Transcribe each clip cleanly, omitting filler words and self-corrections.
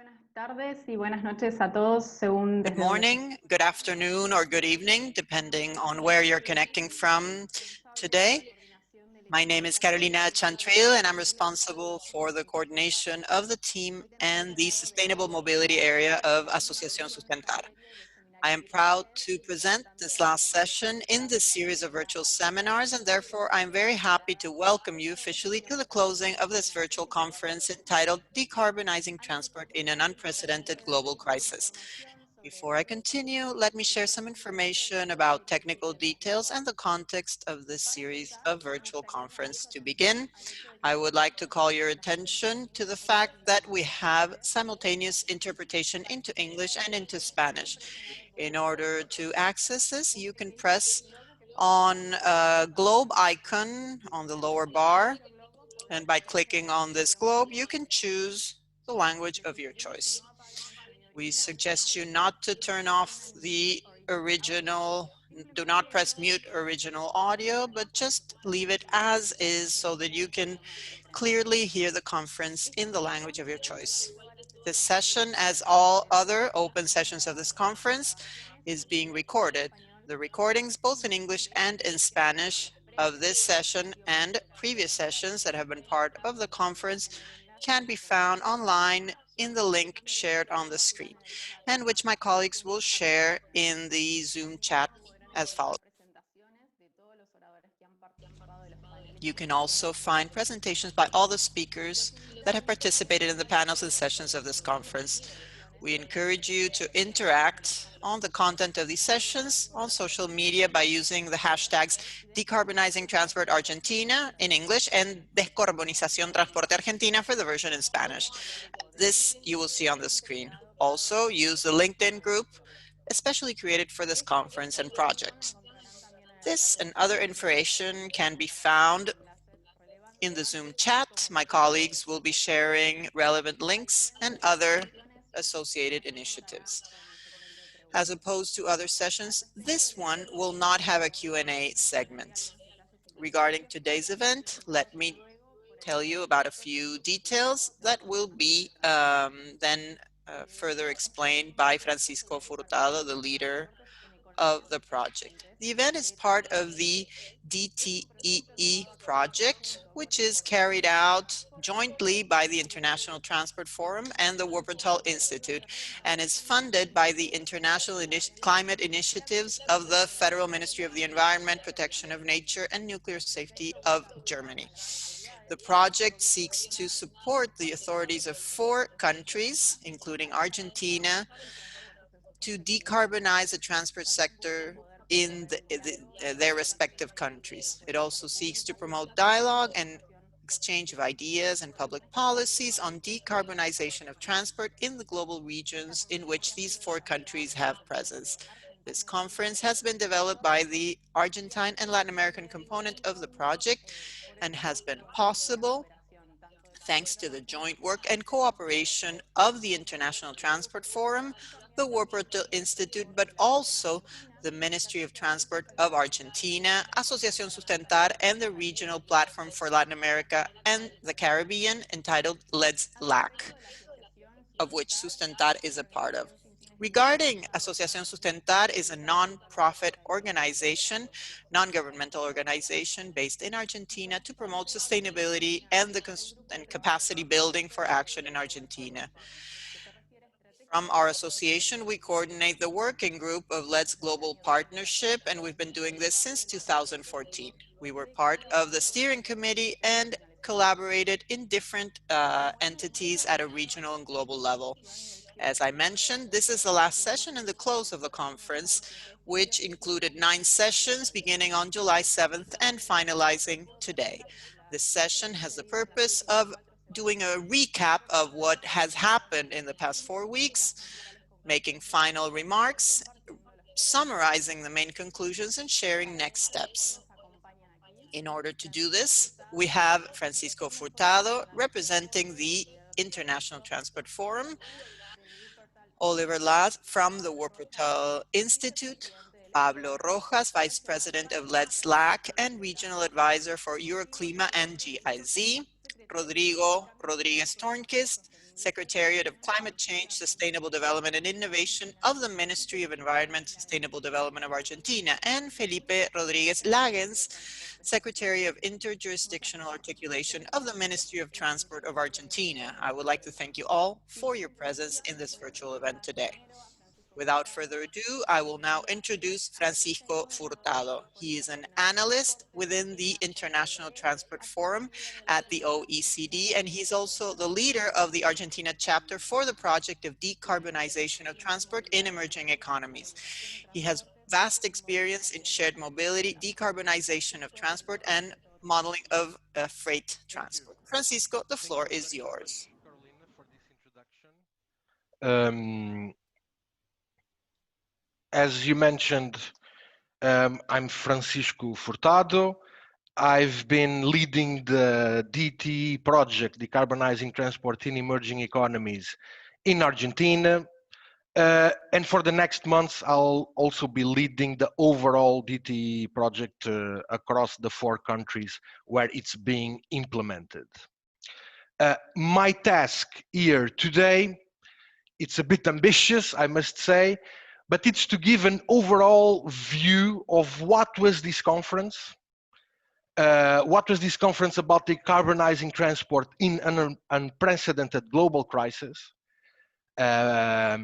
Buenas tardes y buenas noches a todos, según Good desde donde morning, good afternoon, or good evening, depending on where you're connecting from today. My name is Carolina Chantrell, and I'm responsible for the coordination of the team and the sustainable mobility area of Asociación Sustentar. I am proud to present this last session in this series of virtual seminars, and therefore I'm very happy to welcome you officially to the closing of this virtual conference entitled Decarbonizing Transport in an Unprecedented Global Crisis. Before I continue, let me share some information about technical details and the context of this series of virtual conference. To begin, I would like to call your attention to the fact that we have simultaneous interpretation into English and into Spanish. In order to access this, you can press on a globe icon on the lower bar, and by clicking on this globe, you can choose the language of your choice. We suggest you not to turn off the original, do not press mute original audio, but just leave it as is so that you can clearly hear the conference in the language of your choice. This session, as all other open sessions of this conference, is being recorded. The recordings, both in English and in Spanish, of this session and previous sessions that have been part of the conference can be found online in the link shared on the screen, and which my colleagues will share in the Zoom chat as follows. You can also find presentations by all the speakers that have participated in the panels and sessions of this conference. We encourage you to interact on the content of these sessions on social media by using the hashtags Decarbonizing Transport Argentina in English and Decarbonización Transporte Argentina for the version in Spanish. This you will see on the screen. Also, use the LinkedIn group, especially created for this conference and project. This and other information can be found in the Zoom chat. My colleagues will be sharing relevant links and other associated initiatives. As opposed to other sessions, this one will not have a Q&A segment. Regarding today's event, let me tell you about a few details that will be then further explained by Francisco Furtado, the leader of the project. The event is part of the DTEE project, which is carried out jointly by the International Transport Forum and the Wuppertal Institute, and is funded by the International Climate Initiatives of the Federal Ministry of the Environment, Protection of Nature, and Nuclear Safety of Germany. The project seeks to support the authorities of 4 countries, including Argentina, to decarbonize the transport sector in their respective countries. It also seeks to promote dialogue and exchange of ideas and public policies on decarbonization of transport in the global regions in which these 4 countries have presence. This conference has been developed by the Argentine and Latin American component of the project and has been possible thanks to the joint work and cooperation of the International Transport Forum, the Wuppertal Institute, but also the Ministry of Transport of Argentina, Asociación Sustentar, and the Regional Platform for Latin America and the Caribbean entitled Let's LAC, of which Sustentar is a part of. Regarding Asociación Sustentar is a non-profit organization, non-governmental organization based in Argentina to promote sustainability and capacity building for action in Argentina. From our association, we coordinate the working group of Let's Global Partnership, and we've been doing this since 2014. We were part of the steering committee and collaborated in different entities at a regional and global level. As I mentioned, this is the last session and the close of the conference, which included 9 sessions beginning on July 7th and finalizing today. This session has the purpose of doing a recap of what has happened in the past 4 weeks, making final remarks, summarizing the main conclusions, and sharing next steps. In order to do this, we have Francisco Furtado representing the International Transport Forum, Oliver Laz from the Wuppertal Institute, Pablo Rojas, Vice President of Let's LAC and Regional Advisor for Euroclima and GIZ, Rodrigo Rodriguez Tornquist, Secretariat of Climate Change, Sustainable Development and Innovation of the Ministry of Environment, Sustainable Development of Argentina, and Felipe Rodriguez Lagens, Secretary of Interjurisdictional Articulation of the Ministry of Transport of Argentina. I would like to thank you all for your presence in this virtual event today. Without further ado, I will now introduce Francisco Furtado. He is an analyst within the International Transport Forum at the OECD, and he's also the leader of the Argentina chapter for the project of decarbonization of transport in emerging economies. He has vast experience in shared mobility, decarbonization of transport, and modeling of freight transport. Francisco, the floor is yours. Carolina, for this introduction. As you mentioned, I'm Francisco Furtado. I've been leading the DT project, Decarbonizing Transport in Emerging Economies in Argentina. And for the next months, I'll also be leading the overall DT project across the 4 countries where it's being implemented. My task here today, it's a bit ambitious, I must say, but it's to give an overall view of what was this conference. What was this conference about decarbonizing transport in an unprecedented global crisis? A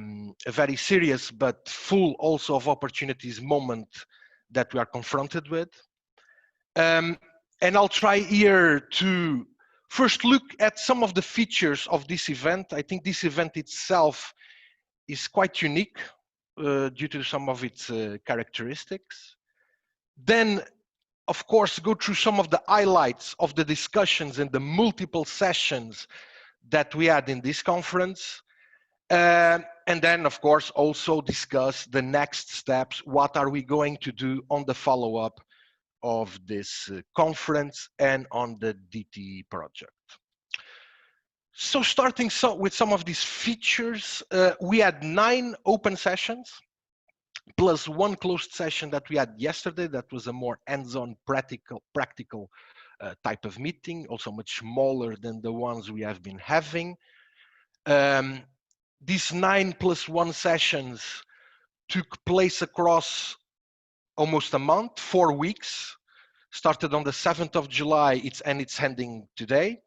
very serious but full also of opportunities moment that we are confronted with. And I'll try here to first look at some of the features of this event. I think this event itself is quite unique due to some of its characteristics. Then, of course, go through some of the highlights of the discussions and the multiple sessions that we had in this conference. And then, of course, also discuss the next steps. What are we going to do on the follow-up of this conference and on the DT project? So starting with some of these features, we had 9 open sessions, plus 1 closed session that we had yesterday that was a more hands-on practical type of meeting, also much smaller than the ones we have been having. These 9 plus 1 sessions took place across almost a month, 4 weeks, started on the 7th of July, and it's ending today.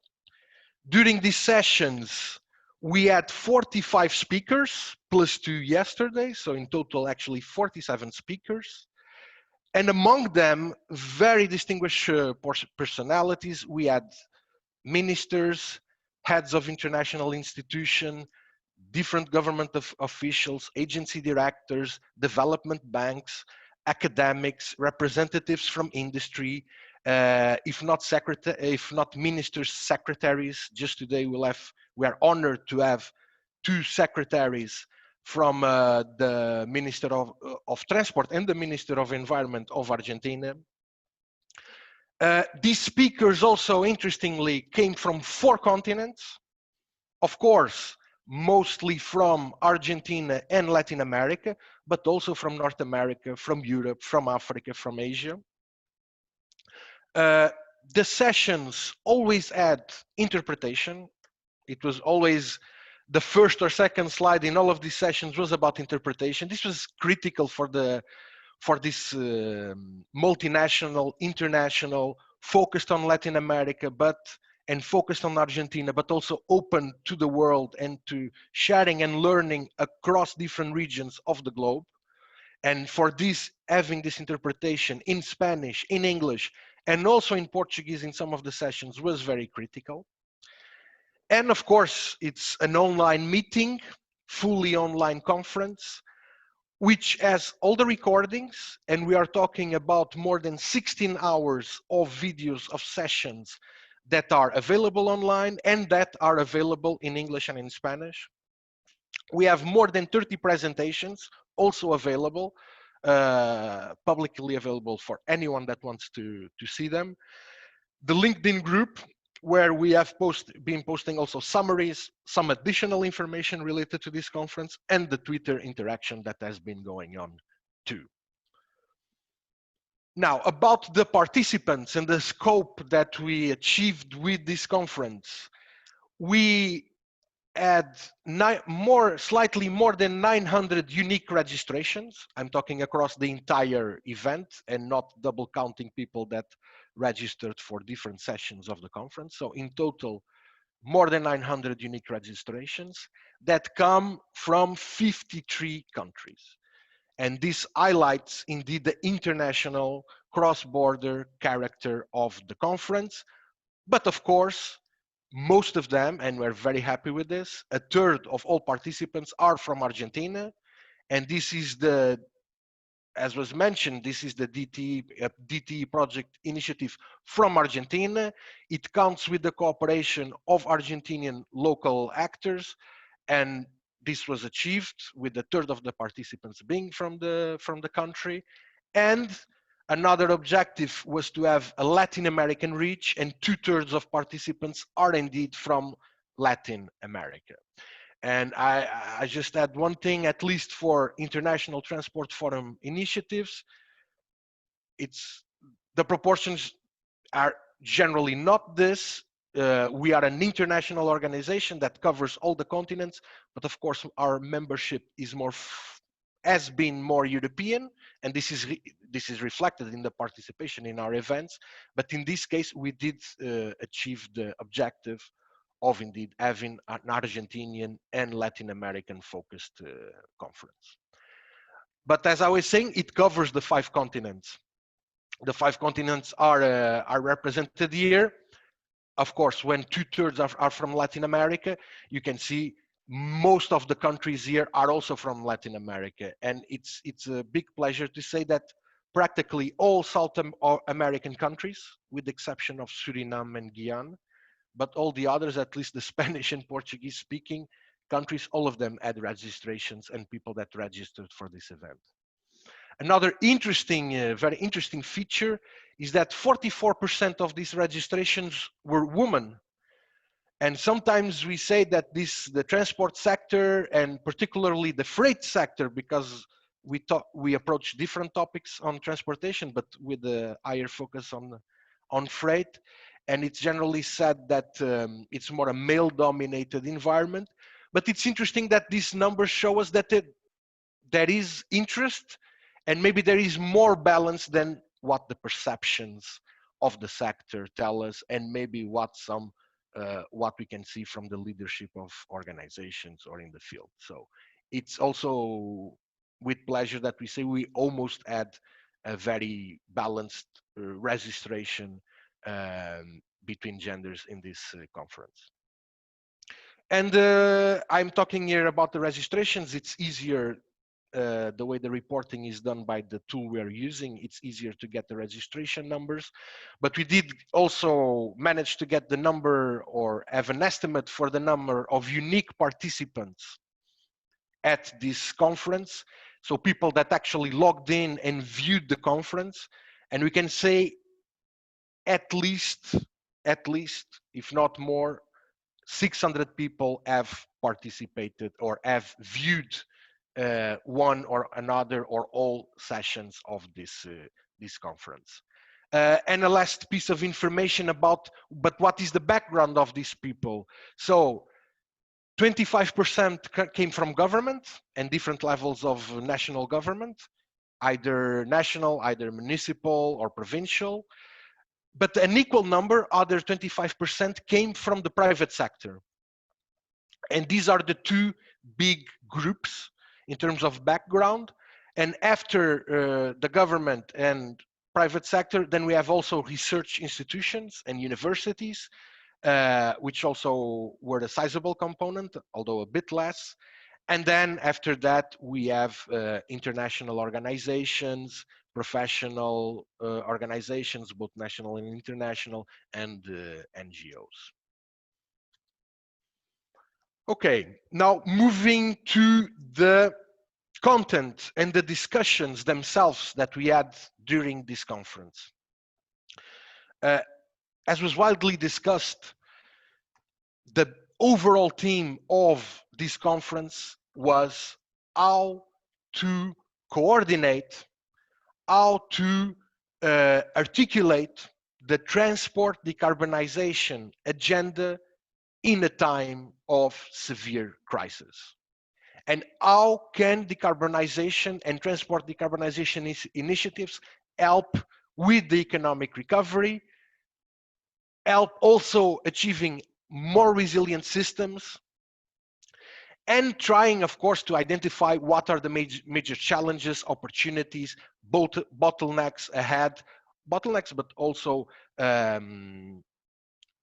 During these sessions, we had 45 speakers, plus 2 yesterday, so in total, actually 47 speakers. And among them, very distinguished personalities. We had ministers, heads of international institutions, different government officials, agency directors, development banks, academics, representatives from industry, if not ministers, secretaries. Just today we are honored to have 2 secretaries from the Minister of Transport and the Minister of Environment of Argentina. These speakers also, interestingly, came from 4 continents. Of course, mostly from Argentina and Latin America, but also from North America, from Europe, from Africa, from Asia. The sessions always had interpretation. It was always the first or second slide in all of these sessions was about interpretation. This was critical for this multinational, international, focused on Latin America, and focused on Argentina, but also open to the world and to sharing and learning across different regions of the globe. And for this, having this interpretation in Spanish, in English, and also in Portuguese in some of the sessions was very critical. And of course, it's an online meeting, fully online conference, which has all the recordings, and we are talking about more than 16 hours of videos of sessions that are available online and that are available in English and in Spanish. We have more than 30 presentations also available, publicly available for anyone that wants to see them. The LinkedIn group, where we have been posting also summaries, some additional information related to this conference, and the Twitter interaction that has been going on too. Now, about the participants and the scope that we achieved with this conference, we had slightly more than 900 unique registrations. I'm talking across the entire event and not double counting people that registered for different sessions of the conference. So in total, more than 900 unique registrations that come from 53 countries. And this highlights indeed the international cross-border character of the conference. But of course, most of them, and we're very happy with this, a third of all participants are from Argentina. And this is the, as was mentioned, this is the DTE project initiative from Argentina. It counts with the cooperation of Argentinian local actors, and this was achieved with a third of the participants being from the country. And another objective was to have a Latin American reach, and 2/3 of participants are indeed from Latin America. And I just add one thing, at least for International Transport Forum initiatives, it's the proportions are generally not this. We are an international organization that covers all the continents, but of course our membership is has been more European, and this is reflected in the participation in our events. But in this case, we did achieve the objective of indeed having an Argentinian and Latin American focused conference. But as I was saying, it covers the 5 continents. The 5 continents are represented here. Of course, when 2/3 are from Latin America, you can see most of the countries here are also from Latin America. And it's a big pleasure to say that practically all South American countries, with the exception of Suriname and Guyana, but all the others, at least the Spanish and Portuguese speaking countries, all of them had registrations and people that registered for this event. Another interesting, very interesting feature is that 44% of these registrations were women. And sometimes we say that the transport sector, and particularly the freight sector, because we approach different topics on transportation, but with a higher focus on freight. And it's generally said that it's more a male-dominated environment. But it's interesting that these numbers show us that there is interest, and maybe there is more balance than what the perceptions of the sector tell us, and maybe what we can see from the leadership of organizations or in the field. So it's also with pleasure that we say we almost had a very balanced registration between genders in this conference. And I'm talking here about the registrations. It's easier, the way the reporting is done by the tool we are using, it's easier to get the registration numbers. But we did also manage to get the number, or have an estimate for the number of unique participants at this conference. So people that actually logged in and viewed the conference. And we can say at least, if not more, 600 people have participated or have viewed one or another or all sessions of this conference. And a last piece of information about, but what is the background of these people? So 25% came from government and different levels of national government, either national, either municipal or provincial. But an equal number, other 25%, came from the private sector. And these are the 2 big groups in terms of background. And after the government and private sector, then we have also research institutions and universities, which also were a sizable component, although a bit less. And then after that, we have international organizations, professional organizations, both national and international, and NGOs. Okay, now moving to the content and the discussions themselves that we had during this conference. As was widely discussed, the overall theme of this conference was how to coordinate, how to articulate the transport decarbonization agenda in a time of severe crisis. And how can decarbonization and transport decarbonization initiatives help with the economic recovery, help also achieving more resilient systems, and trying, of course, to identify what are the major challenges, opportunities, both bottlenecks ahead, bottlenecks, but also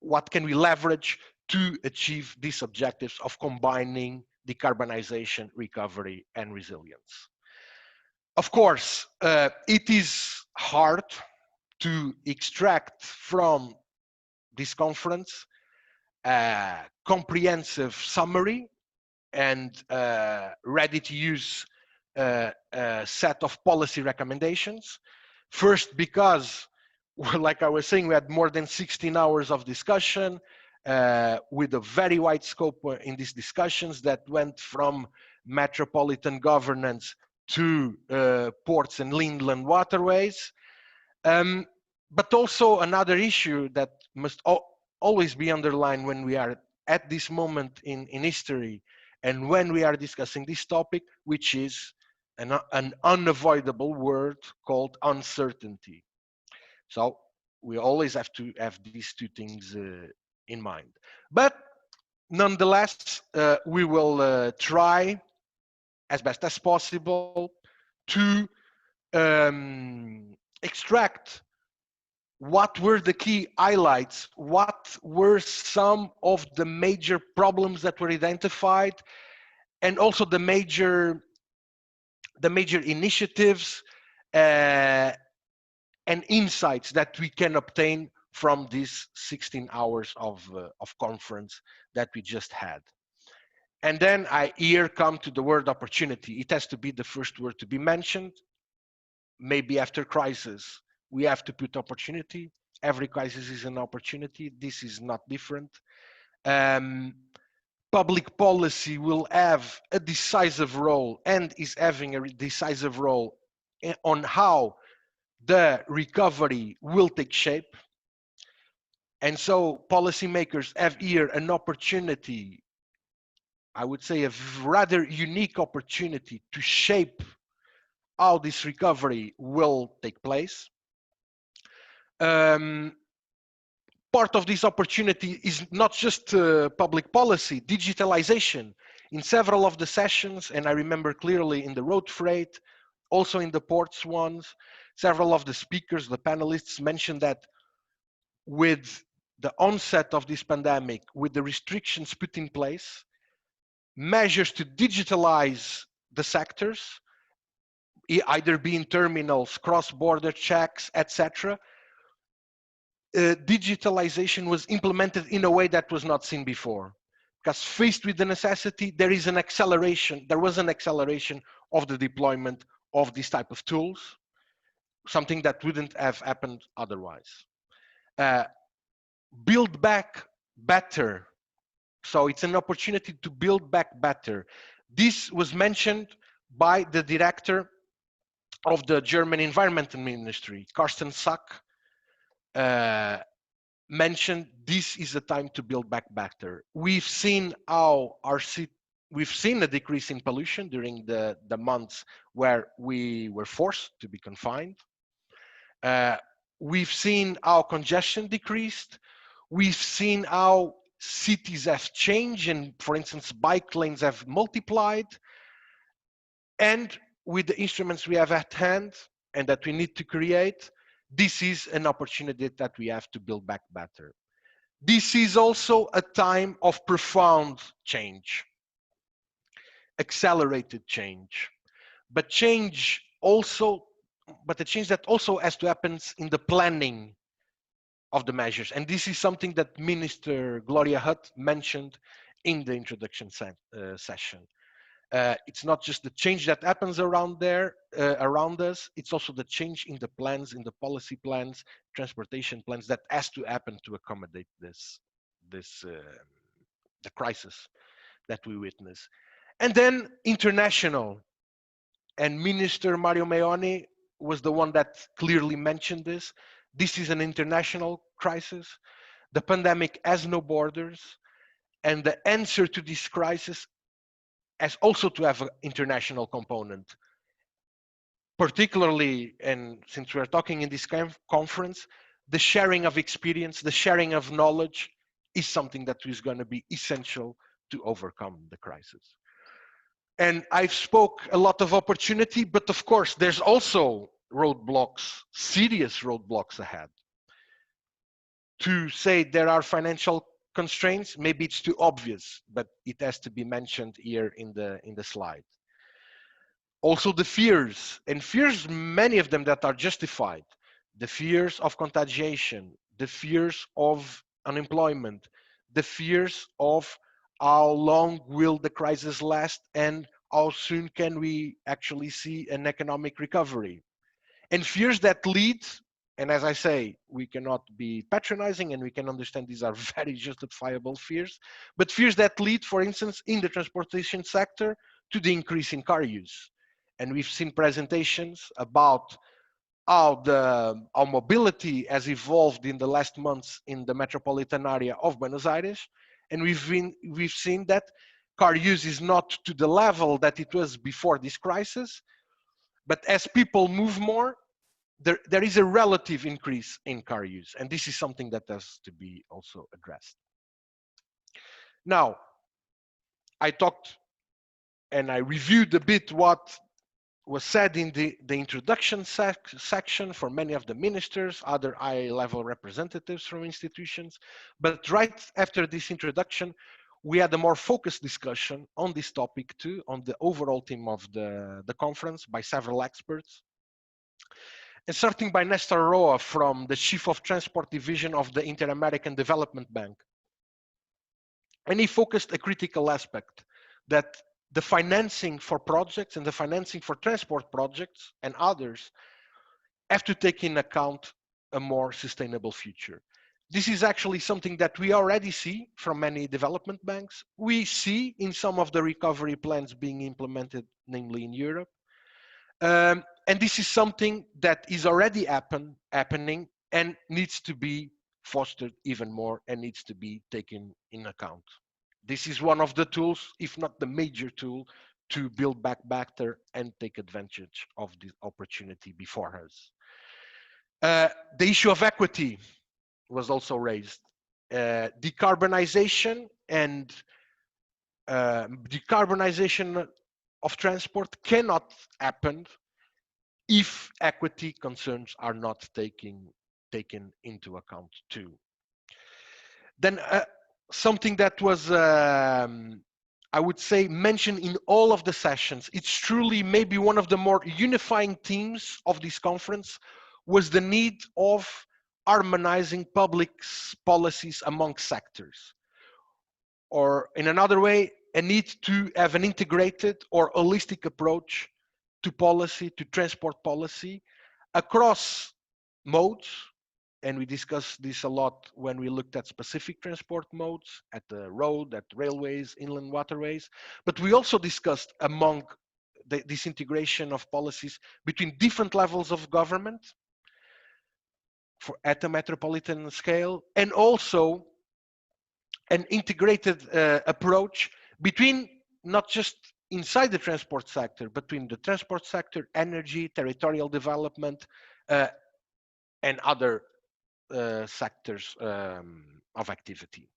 what can we leverage to achieve these objectives of combining decarbonization, recovery, and resilience. Of course, it is hard to extract from this conference a comprehensive summary and ready to use set of policy recommendations. First, because, like I was saying, we had more than 16 hours of discussion with a very wide scope in these discussions that went from metropolitan governance to ports and inland waterways. But also another issue that must always be underlined when we are at this moment in history and when we are discussing this topic, which is an unavoidable word called uncertainty. So we always have to have these two things in mind. But nonetheless, we will try as best as possible to extract what were the key highlights, what were some of the major problems that were identified, and also the major initiatives and insights that we can obtain from these 16 hours of conference that we just had. And then I here come to the word opportunity. It has to be the first word to be mentioned. Maybe after crisis, we have to put opportunity. Every crisis is an opportunity. This is not different. Public policy will have a decisive role and is having a decisive role on how the recovery will take shape. And so policymakers have here an opportunity, I would say a rather unique opportunity to shape how this recovery will take place. Part of this opportunity is not just public policy, digitalization. In several of the sessions, and I remember clearly in the road freight, also in the ports ones, several of the speakers, the panelists mentioned that with the onset of this pandemic, with the restrictions put in place, measures to digitalize the sectors, either being terminals, cross-border checks, etc., digitalization was implemented in a way that was not seen before. Because faced with the necessity, there was an acceleration of the deployment of this type of tools, something that wouldn't have happened otherwise. Build back better. So it's an opportunity to build back better. This was mentioned by the director of the German Environment Ministry, Carsten Sack, mentioned this is a time to build back better. We've seen how we've seen a decrease in pollution during the months where we were forced to be confined. We've seen how congestion decreased. We've seen how cities have changed and, for instance, bike lanes have multiplied. And with the instruments we have at hand and that we need to create, this is an opportunity that we have to build back better. This is also a time of profound change, accelerated change, but a change that also has to happen in the planning of the measures. And this is something that Minister Gloria Hutt mentioned in the introduction session. It's not just the change that happens around us, it's also the change in the plans, in the policy plans, transportation plans that has to happen to accommodate the crisis that we witness. And then international, and Minister Mario Meoni was the one that clearly mentioned this. This is an international crisis. The pandemic has no borders. And the answer to this crisis has also to have an international component. Particularly, and since we're talking in this conference, the sharing of experience, the sharing of knowledge is something that is going to be essential to overcome the crisis. And I've spoke a lot of opportunity, but of course, there's also roadblocks, serious roadblocks ahead. To say there are financial constraints, maybe it's too obvious, but it has to be mentioned here in the slide. Also the fears, and fears, many of them that are justified. The fears of contagion, the fears of unemployment, the fears of how long will the crisis last and how soon can we actually see an economic recovery. And fears that lead, and as I say, we cannot be patronizing and we can understand these are very justifiable fears, but fears that lead, for instance, in the transportation sector to the increase in car use. And we've seen presentations about how mobility has evolved in the last months in the metropolitan area of Buenos Aires. And we've seen that car use is not to the level that it was before this crisis, but as people move more, there is a relative increase in car use. And this is something that has to be also addressed. Now, I talked and I reviewed a bit what was said in the introduction section for many of the ministers, other high-level representatives from institutions. But right after this introduction, we had a more focused discussion on this topic too, on the overall theme of the conference by several experts. And starting by Nestor Roa from the Chief of Transport Division of the Inter-American Development Bank. And he focused a critical aspect that the financing for projects and the financing for transport projects and others have to take in account a more sustainable future. This is actually something that we already see from many development banks. We see in some of the recovery plans being implemented, namely in Europe. And this is something that is already happening and needs to be fostered even more and needs to be taken in account. This is one of the tools, if not the major tool, to build back better and take advantage of the opportunity before us. The issue of equity was also raised. Decarbonization and decarbonization of transport cannot happen if equity concerns are not taken into account too. Then something that was, I would say, mentioned in all of the sessions, it's truly maybe one of the more unifying themes of this conference, was the need of harmonizing public policies among sectors. Or in another way, a need to have an integrated or holistic approach to policy, to transport policy across modes. And we discussed this a lot when we looked at specific transport modes, at the road, at railways, inland waterways. But we also discussed among this integration of policies between different levels of government at a metropolitan scale, and also an integrated approach between not just inside the transport sector, between the transport sector, energy, territorial development, and other sectors of activity.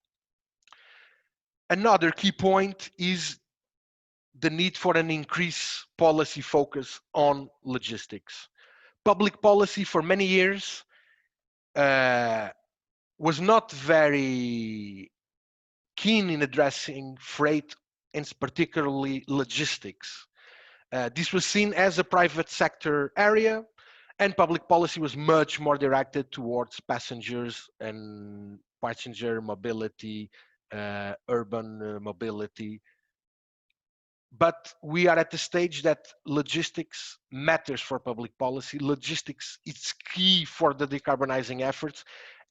Another key point is the need for an increased policy focus on logistics. Public policy for many years was not very keen in addressing freight and particularly logistics. This was seen as a private sector area, and public policy was much more directed towards passengers and passenger mobility, urban mobility. But we are at the stage that logistics matters for public policy. Logistics is key for the decarbonizing efforts,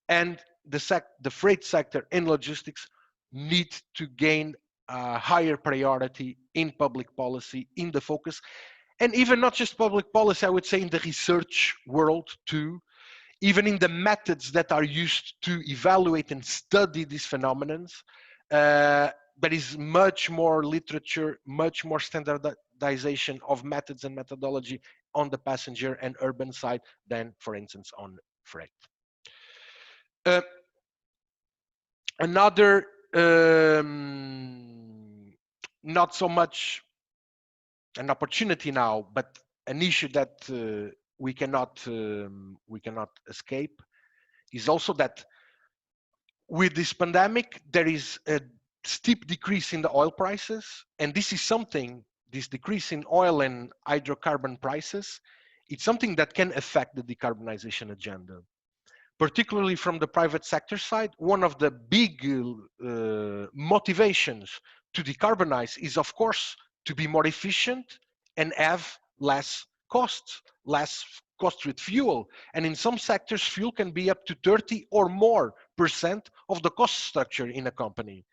and the freight sector and logistics need to gain a higher priority in public policy, in the focus, and even not just public policy, I would say in the research world too, even in the methods that are used to evaluate and study these phenomenons. there is much more literature, much more standardization of methods and methodology on the passenger and urban side than, for instance, on freight. Another not so much an opportunity now, but an issue that we cannot escape is also that with this pandemic, there is a steep decrease in the oil prices, and this is something, this decrease in oil and hydrocarbon prices, it's something that can affect the decarbonization agenda. Particularly from the private sector side, one of the big motivations to decarbonize is, of course, to be more efficient and have less costs with fuel. And in some sectors, fuel can be up to 30 or more % of the cost structure in a company.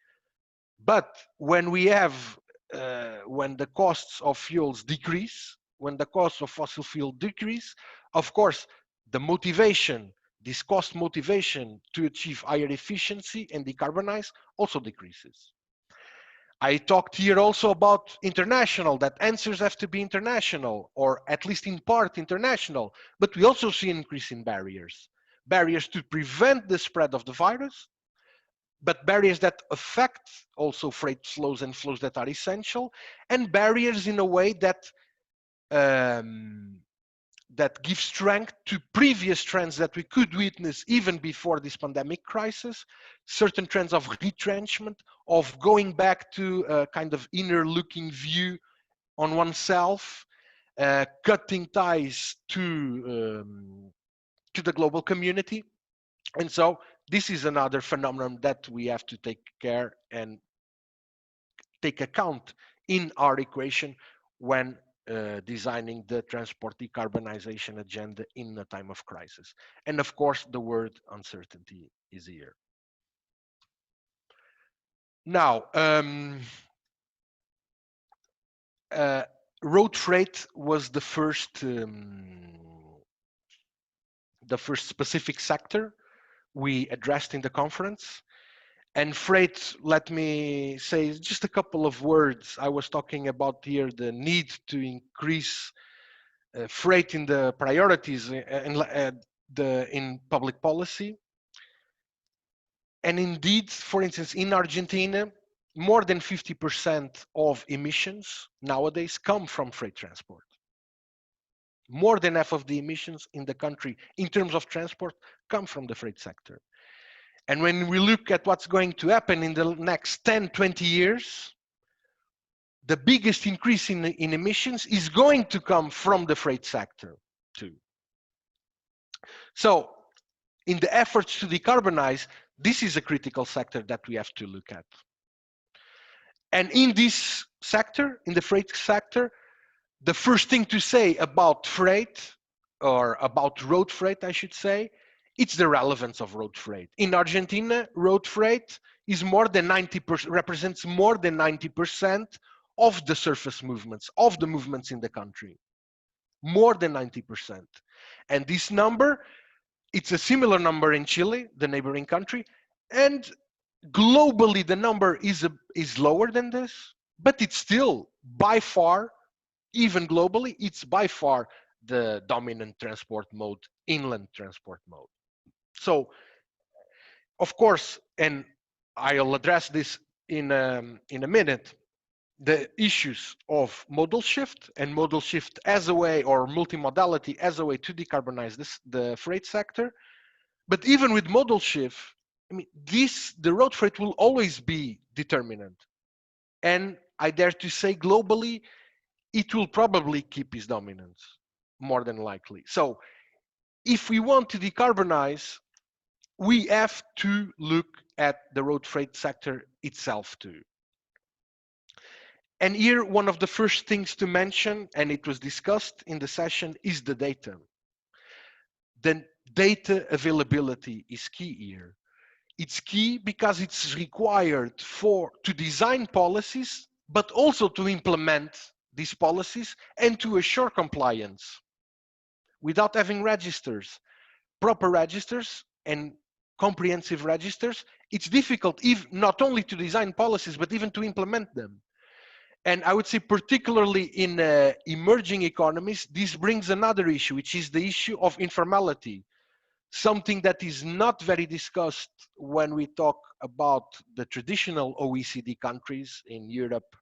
But when we have, when the costs of fuels decrease, when the costs of fossil fuel decrease, of course, the motivation, this cost motivation to achieve higher efficiency and decarbonize also decreases. I talked here also about international, that answers have to be international, or at least in part international, but we also see an increase in barriers. Barriers to prevent the spread of the virus, but barriers that affect also freight flows and flows that are essential, and barriers in a way that that give strength to previous trends that we could witness even before this pandemic crisis, certain trends of retrenchment, of going back to a kind of inner looking view on oneself, cutting ties to the global community. And so this is another phenomenon that we have to take care and take account in our equation when designing the transport decarbonization agenda in a time of crisis. And of course, the word uncertainty is here. Now, road freight was the first specific sector we addressed in the conference. And freight, let me say just a couple of words. I was talking about here the need to increase freight in the priorities in public policy. And indeed, for instance, in Argentina, more than 50% of emissions nowadays come from freight transport. More than half of the emissions in the country in terms of transport come from the freight sector. And when we look at what's going to happen in the next 10, 20 years, the biggest increase in emissions is going to come from the freight sector too. So in the efforts to decarbonize, this is a critical sector that we have to look at. And in this sector, in the freight sector, the first thing to say about freight, or about road freight, I should say, it's the relevance of road freight. In Argentina, road freight is more than 90%, represents more than 90% of the surface movements, of the movements in the country. More than 90%. And this number, it's a similar number in Chile, the neighboring country, and globally the number is lower than this, but it's still by far, even globally, it's by far the dominant transport mode, inland transport mode. So, of course, and I'll address this in a minute, the issues of modal shift and modal shift as a way, or multimodality as a way to decarbonize the freight sector. But even with modal shift, I mean, the road freight will always be determinant. And I dare to say globally, it will probably keep its dominance, more than likely. So if we want to decarbonize, we have to look at the road freight sector itself too. And here, one of the first things to mention, and it was discussed in the session, is the data. The data availability is key here. It's key because it's required to design policies, but also to implement these policies and to assure compliance. Without having registers, proper registers, and comprehensive registers, it's difficult, if not only to design policies, but even to implement them. And I would say particularly in emerging economies, this brings another issue, which is the issue of informality. Something that is not very discussed when we talk about the traditional OECD countries in Europe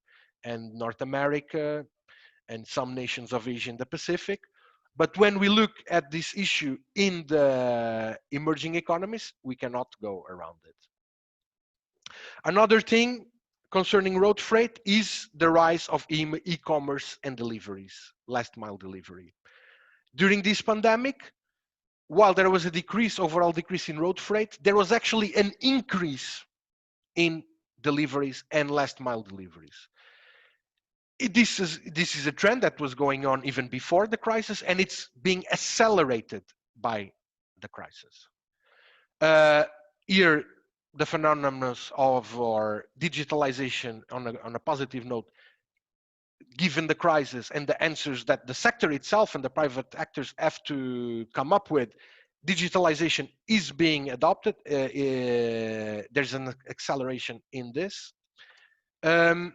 and North America and some nations of Asia and the Pacific. But when we look at this issue in the emerging economies, we cannot go around it. Another thing concerning road freight is the rise of e-commerce and deliveries, last mile delivery. During this pandemic, while there was a decrease, overall decrease in road freight, there was actually an increase in deliveries and last mile deliveries. This is a trend that was going on even before the crisis, and it's being accelerated by the crisis. Here, the phenomenon of our digitalization on a positive note, given the crisis and the answers that the sector itself and the private actors have to come up with, digitalization is being adopted. There's an acceleration in this. And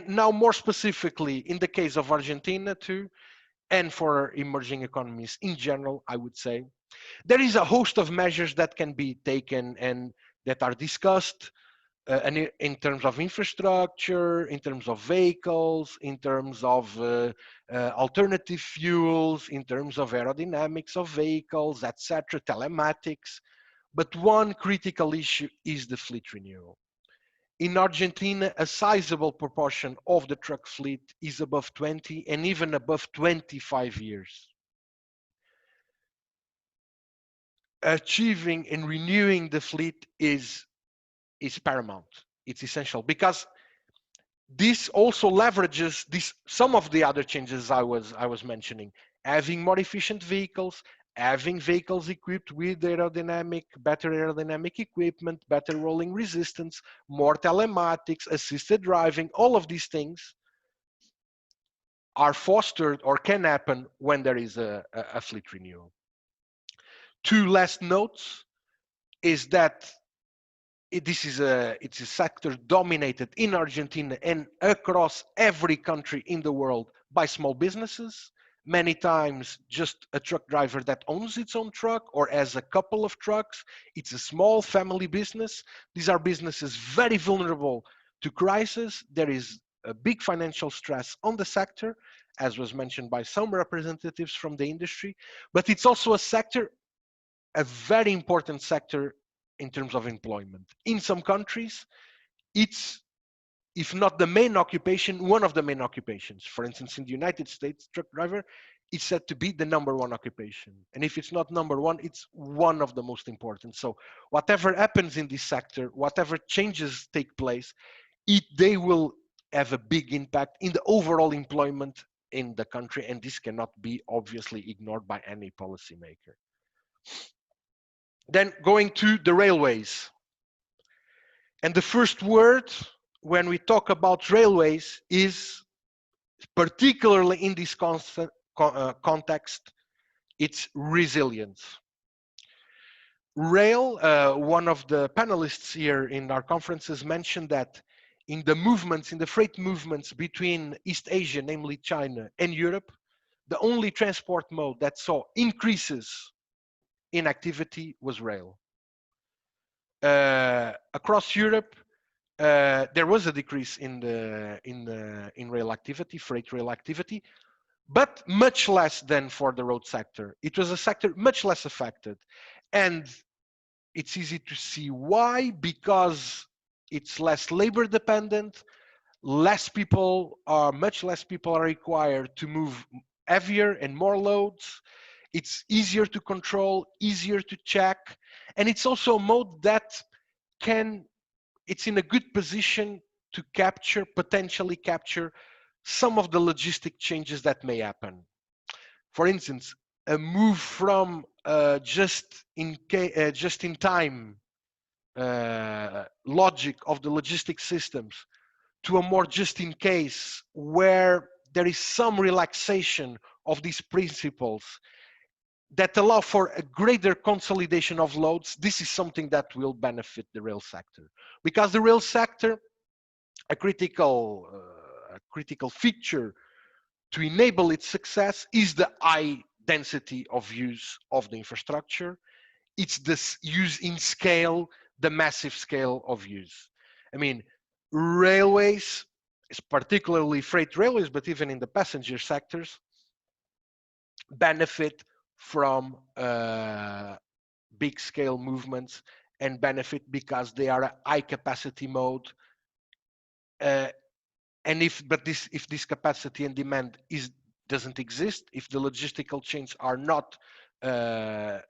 now more specifically, in the case of Argentina too, and for emerging economies in general, I would say, there is a host of measures that can be taken and that are discussed and in terms of infrastructure, in terms of vehicles, in terms of alternative fuels, in terms of aerodynamics of vehicles, etc., telematics. But one critical issue is the fleet renewal. In Argentina, a sizable proportion of the truck fleet is above 20 and even above 25 years. Achieving and renewing the fleet is paramount. It's essential because this also leverages some of the other changes I was mentioning, having more efficient vehicles, having vehicles equipped with better aerodynamic equipment, better rolling resistance, more telematics, assisted driving. All of these things are fostered or can happen when there is a fleet renewal. Two last notes is that it's a sector dominated in Argentina and across every country in the world by small businesses. Many times just a truck driver that owns its own truck or has a couple of trucks. It's a small family business. These are businesses very vulnerable to crisis. There is a big financial stress on the sector, as was mentioned by some representatives from the industry, but it's also a sector, a very important sector in terms of employment. In some countries, it's, if not the main occupation, one of the main occupations. For instance, in the United States, truck driver is said to be the #1 occupation. And if it's not #1, it's one of the most important. So whatever happens in this sector, whatever changes take place, they will have a big impact in the overall employment in the country. And this cannot be obviously ignored by any policymaker. Then going to the railways. And the first word when we talk about railways is, particularly in this context, it's resilience. Rail, one of the panelists here in our conferences mentioned that in the movements, in the freight movements between East Asia, namely China, and Europe, the only transport mode that saw increases in activity was rail. Across Europe, there was a decrease in rail activity, freight rail activity, but much less than for the road sector. It was a sector much less affected, and it's easy to see why, because it's less labor dependent, much less people are required to move heavier and more loads. It's easier to control, easier to check, and it's also a mode that it's in a good position to potentially capture some of the logistic changes that may happen. For instance, a move from just-in-time logic of the logistic systems to a more just-in-case, where there is some relaxation of these principles, that allow for a greater consolidation of loads, this is something that will benefit the rail sector. Because the rail sector, a critical feature to enable its success is the high density of use of the infrastructure. It's this use in scale, the massive scale of use. I mean, railways, particularly freight railways, but even in the passenger sectors, benefit from big scale movements and benefit because they are a high capacity mode. And if this capacity and demand doesn't exist, if the logistical chains are not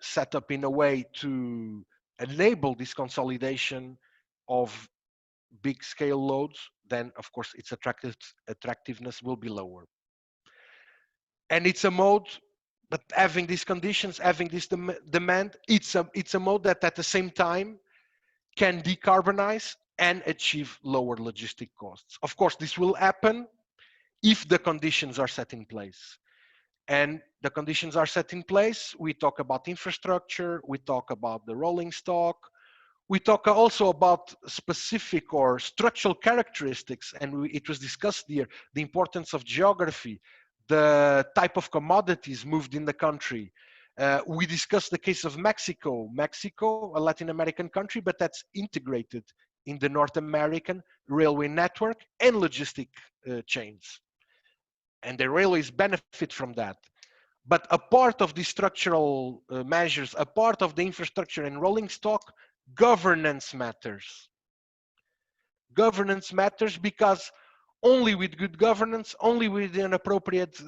set up in a way to enable this consolidation of big scale loads, then of course its attractiveness will be lower. And it's a mode, but having these conditions, having this demand, it's a mode that at the same time can decarbonize and achieve lower logistic costs. Of course, this will happen if the conditions are set in place. And the conditions are set in place. We talk about infrastructure, we talk about the rolling stock, we talk also about specific or structural characteristics, and it was discussed here, the importance of geography, the type of commodities moved in the country. We discussed the case of Mexico. Mexico, a Latin American country, but that's integrated in the North American railway network and logistic chains. And the railways benefit from that. But a part of the structural measures, a part of the infrastructure and rolling stock, governance matters. Governance matters because only with good governance, only with an appropriate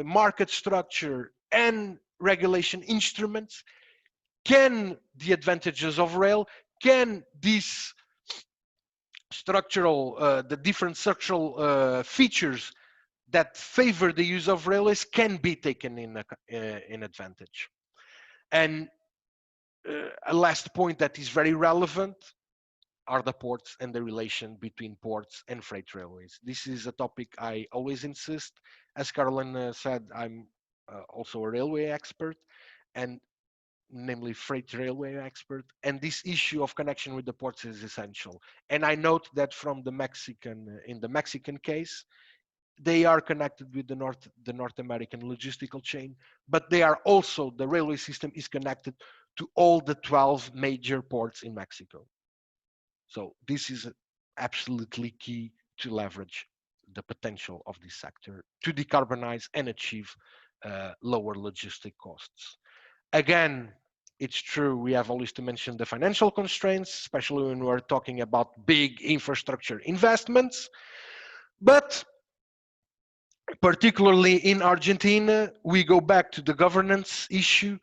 market structure and regulation instruments, can the advantages of rail, can these structural, the different structural features that favor the use of railways can be taken in advantage. And a last point that is very relevant are the ports and the relation between ports and freight railways. This is a topic I always insist. As Caroline said, I'm also a railway expert, and namely freight railway expert. And this issue of connection with the ports is essential. And I note that from the in the Mexican case, they are connected with the North American logistical chain, but they are also, the railway system is connected to all the 12 major ports in Mexico. So this is absolutely key to leverage the potential of this sector to decarbonize and achieve lower logistic costs. Again, it's true, we have always to mention the financial constraints, especially when we're talking about big infrastructure investments. But particularly in Argentina, we go back to the governance issue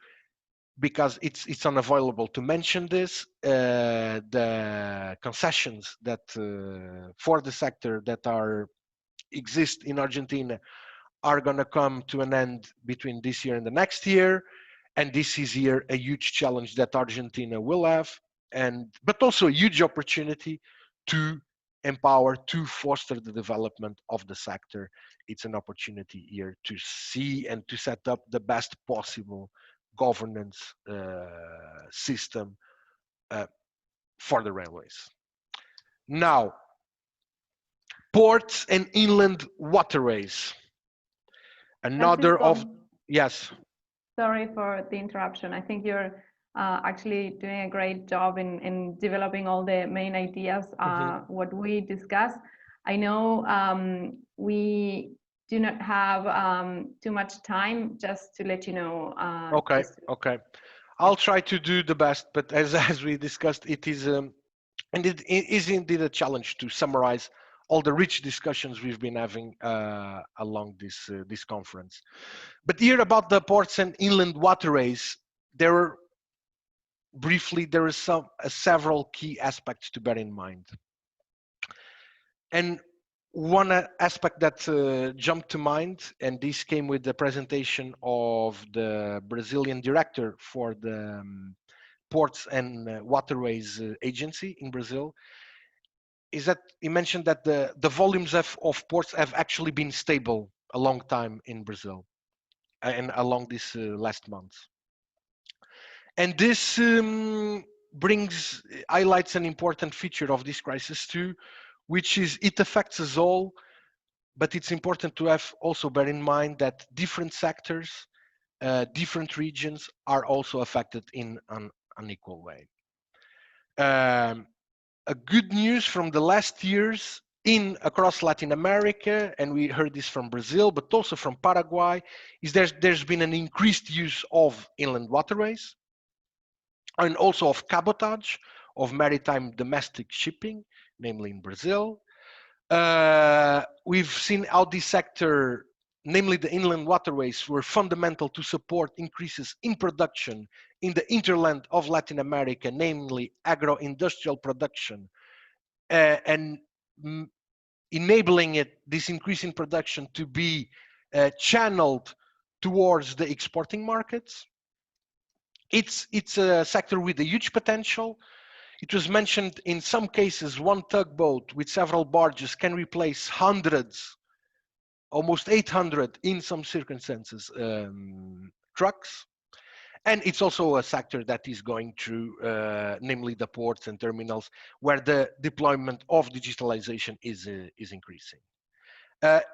because it's unavoidable to mention this. The concessions that for the sector that exist in Argentina are going to come to an end between this year and the next year. And this is here a huge challenge that Argentina will have, but also a huge opportunity to empower, to foster the development of the sector. It's an opportunity here to see and to set up the best possible governance system for the railways. Now, ports and inland waterways. Another of, yes. Sorry for the interruption. I think you're actually doing a great job in developing all the main ideas, what we discussed. I know we do not have too much time, just to let you know. Okay. I'll try to do the best, but as we discussed, it is, and it is indeed a challenge to summarize all the rich discussions we've been having along this conference. But here about the ports and inland waterways, there are several key aspects to bear in mind. And one aspect that jumped to mind, and this came with the presentation of the Brazilian director for the Ports and Waterways Agency in Brazil, is that he mentioned that the volumes of ports have actually been stable a long time in Brazil. and along this last month. And this highlights an important feature of this crisis too, which is it affects us all, but it's important to have also bear in mind that different sectors, different regions are also affected in an unequal way. A good news from the last years across Latin America, and we heard this from Brazil, but also from Paraguay, is there's been an increased use of inland waterways and also of cabotage, of maritime domestic shipping, namely in Brazil. We've seen how this sector, namely the inland waterways, were fundamental to support increases in production in the hinterland of Latin America, namely agro-industrial production, and enabling this increase in production to be channeled towards the exporting markets. It's a sector with a huge potential. It was mentioned in some cases, one tugboat with several barges can replace hundreds, almost 800 in some circumstances, trucks. And it's also a sector that is going through, namely the ports and terminals, where the deployment of digitalization is increasing.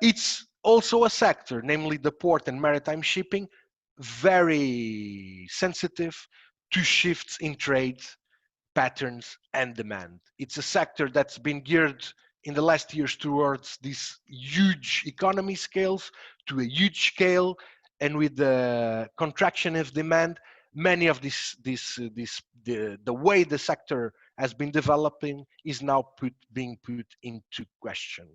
It's also a sector, namely the port and maritime shipping, very sensitive to shifts in trade patterns and demand. It's a sector that's been geared in the last years towards these huge economy scales, to a huge scale, and with the contraction of demand, many of the way the sector has been developing is now being put into question.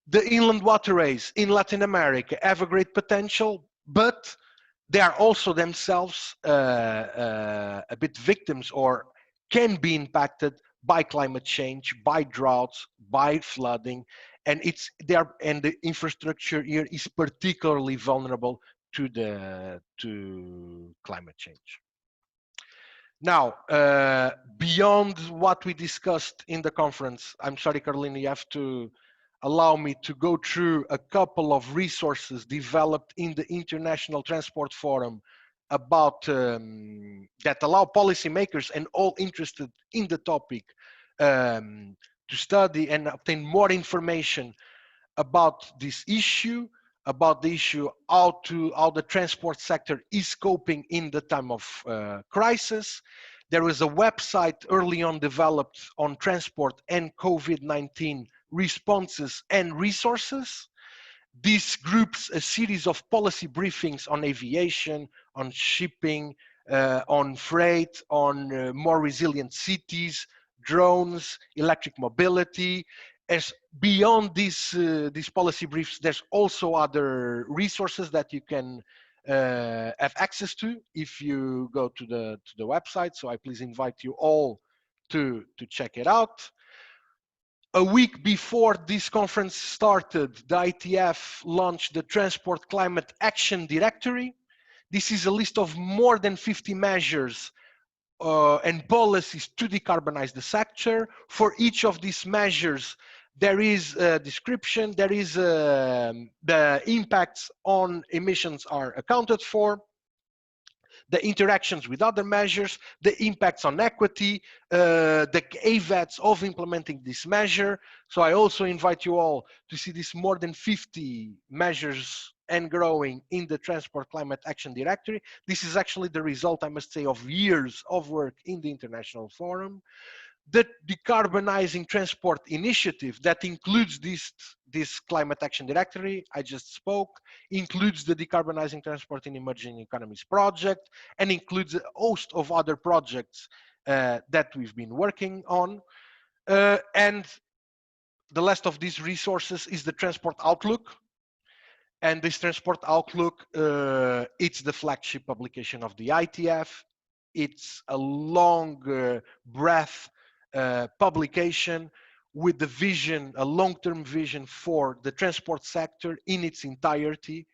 The inland waterways in Latin America have a great potential, but they are also themselves a bit victims or can be impacted by climate change, by droughts, by flooding, and the infrastructure here is particularly vulnerable to climate change. Now, beyond what we discussed in the conference, I'm sorry, Carolina, you have to allow me to go through a couple of resources developed in the International Transport Forum about that allow policymakers and all interested in the topic to study and obtain more information about this issue, about the issue how the transport sector is coping in the time of crisis. There was a website early on developed on transport and COVID-19 responses and resources. This groups a series of policy briefings on aviation, on shipping, on freight, on more resilient cities, drones, electric mobility. As beyond these policy briefs, there's also other resources that you can have access to if you go to the website. So I please invite you all to check it out. A week before this conference started, the ITF launched the Transport Climate Action Directory. This is a list of more than 50 measures and policies to decarbonize the sector. For each of these measures, there is a description, there is the impacts on emissions are accounted for, the interactions with other measures, the impacts on equity, the AVATs of implementing this measure. So I also invite you all to see this more than 50 measures and growing in the Transport Climate Action Directory. This is actually the result, I must say, of years of work in the International Forum. The Decarbonizing Transport Initiative that includes this Climate Action Directory I just spoke, includes the Decarbonizing Transport in Emerging Economies project, and includes a host of other projects that we've been working on. And the last of these resources is the Transport Outlook. And this Transport Outlook, it's the flagship publication of the ITF. It's a long breadth publication with the vision, a long-term vision for the transport sector in its entirety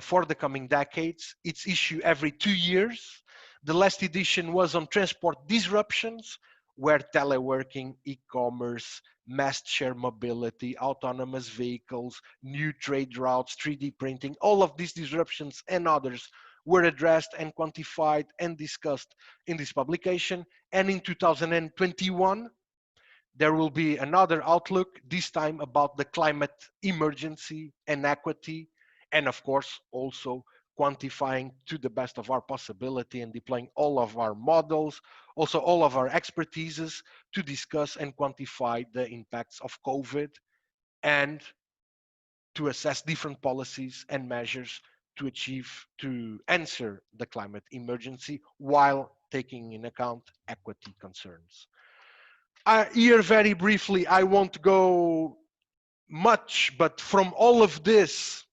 for the coming decades. It's issued every 2 years. The last edition was on transport disruptions, where teleworking, e-commerce, mass share mobility, autonomous vehicles, new trade routes, 3D printing, all of these disruptions and others were addressed and quantified and discussed in this publication. And in 2021, there will be another outlook, this time about the climate emergency and equity, and of course also quantifying to the best of our possibility and deploying all of our models, also all of our expertises to discuss and quantify the impacts of COVID and to assess different policies and measures to answer the climate emergency while taking in account equity concerns. Here very briefly, I won't go much, but from all of this,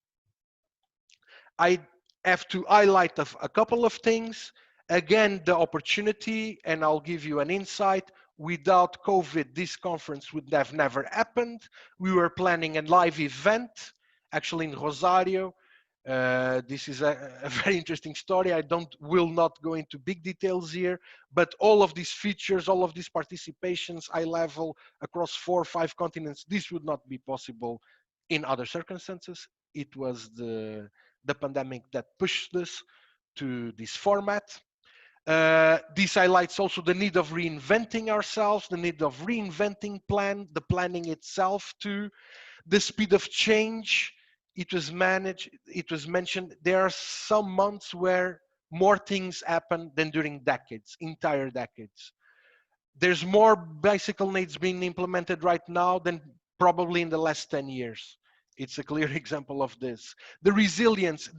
I have to highlight a couple of things. Again, the opportunity, and I'll give you an insight. Without COVID, this conference would have never happened. We were planning a live event, actually in Rosario. This is a very interesting story. I will not go into big details here, but all of these features, all of these participations, high level across 4 or 5 continents, this would not be possible in other circumstances. It was the pandemic that pushed us to this format. This highlights also the need of reinventing ourselves, the need of reinventing the planning itself too, the speed of change. It was mentioned, there are some months where more things happen than during decades, entire decades. There's more bicycle needs being implemented right now than probably in the last 10 years. It's a clear example of this. The resilience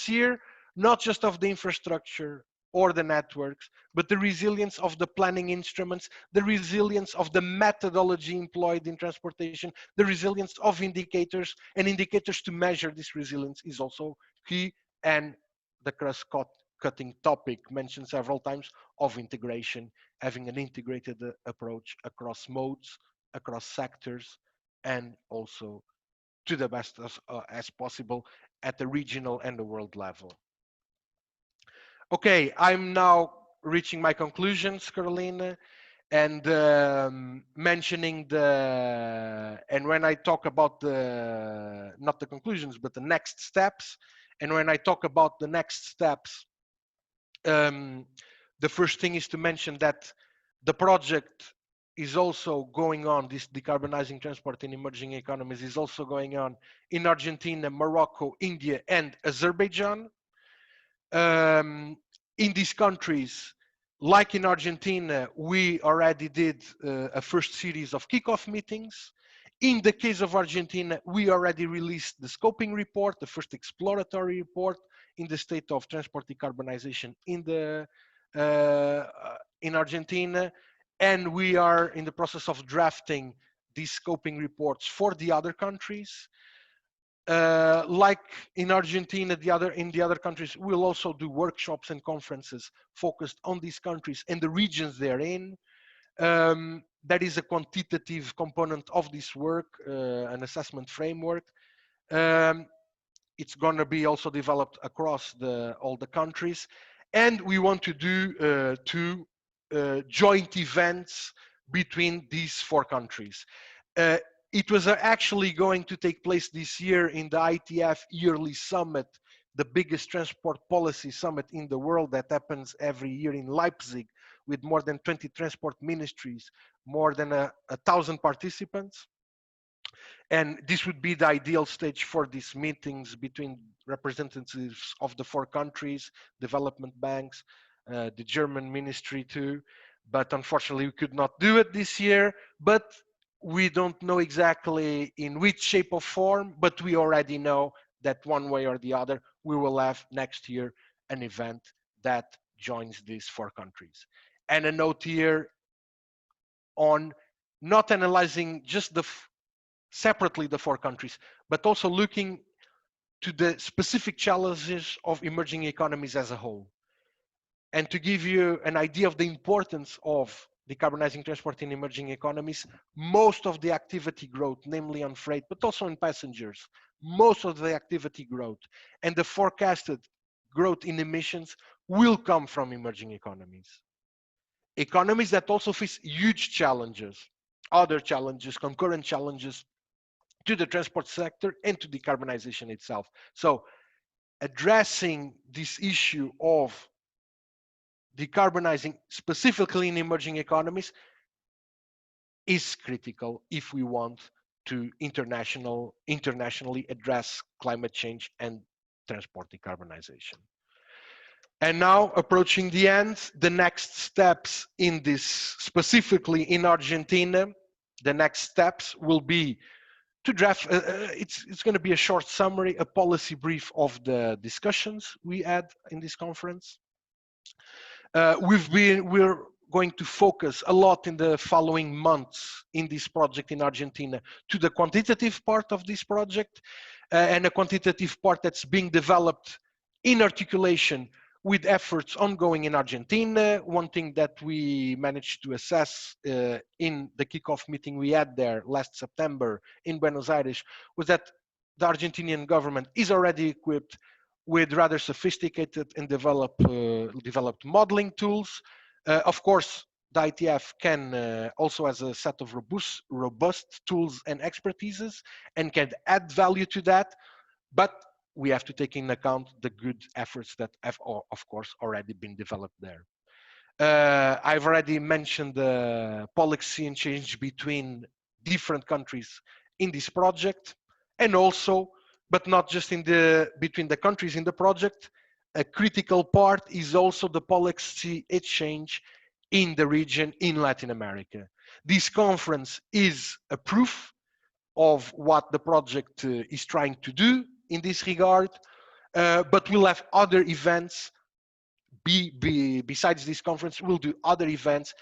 here, not just of the infrastructure or the networks, but the resilience of the planning instruments, the resilience of the methodology employed in transportation, the resilience of indicators, and indicators to measure this resilience is also key. And the cross-cutting topic mentioned several times of integration, having an integrated approach across modes, across sectors, and also to the best as possible at the regional and the world level. Okay, I'm now reaching my conclusions, Carolina, and mentioning and when I talk about not the conclusions, but the next steps, and when I talk about the next steps, the first thing is to mention that the project is also going on, this decarbonizing transport in emerging economies is also going on in Argentina, Morocco, India, and Azerbaijan. In these countries, like in Argentina, we already did a first series of kickoff meetings. In the case of Argentina, we already released the scoping report, the first exploratory report in the state of transport decarbonization in Argentina. And we are in the process of drafting these scoping reports for the other countries. Like in Argentina, in the other countries, we'll also do workshops and conferences focused on these countries and the regions they're in. That is a quantitative component of this work, an assessment framework. It's going to be also developed across all the countries. And we want to do 2 joint events between these 4 countries. It was actually going to take place this year in the ITF yearly summit, the biggest transport policy summit in the world that happens every year in Leipzig, with more than 20 transport ministries, more than 1,000 participants. And this would be the ideal stage for these meetings between representatives of the 4 countries, development banks, the German ministry too. But unfortunately, we could not do it this year. But we don't know exactly in which shape or form, but we already know that one way or the other, we will have next year an event that joins these 4 countries. And a note here on not analyzing just separately the 4 countries, but also looking to the specific challenges of emerging economies as a whole. And to give you an idea of the importance of decarbonizing transport in emerging economies, most of the activity growth, namely on freight, but also in passengers, most of the activity growth and the forecasted growth in emissions will come from emerging economies. Economies that also face huge challenges. other challenges, concurrent challenges to the transport sector and to decarbonization itself. So addressing this issue of decarbonizing specifically in emerging economies is critical if we want to internationally address climate change and transport decarbonization. And now, approaching the end, the next steps in this, specifically in Argentina, the next steps will be to draft, it's going to be a short summary, a policy brief of the discussions we had in this conference. We're going to focus a lot in the following months in this project in Argentina to the quantitative part of this project, and a quantitative part that's being developed in articulation with efforts ongoing in Argentina. One thing that we managed to assess in the kickoff meeting we had there last September in Buenos Aires was that the Argentinian government is already equipped with rather sophisticated and developed modeling tools. Of course, the ITF can also has a set of robust tools and expertises and can add value to that, but we have to take into account the good efforts that have, of course, already been developed there. I've already mentioned the policy and change between different countries in this project, and also, but not just in between the countries in the project, a critical part is also the policy exchange in the region in Latin America. This conference is a proof of what the project is trying to do in this regard, but we'll have other events besides this conference. We'll do other events,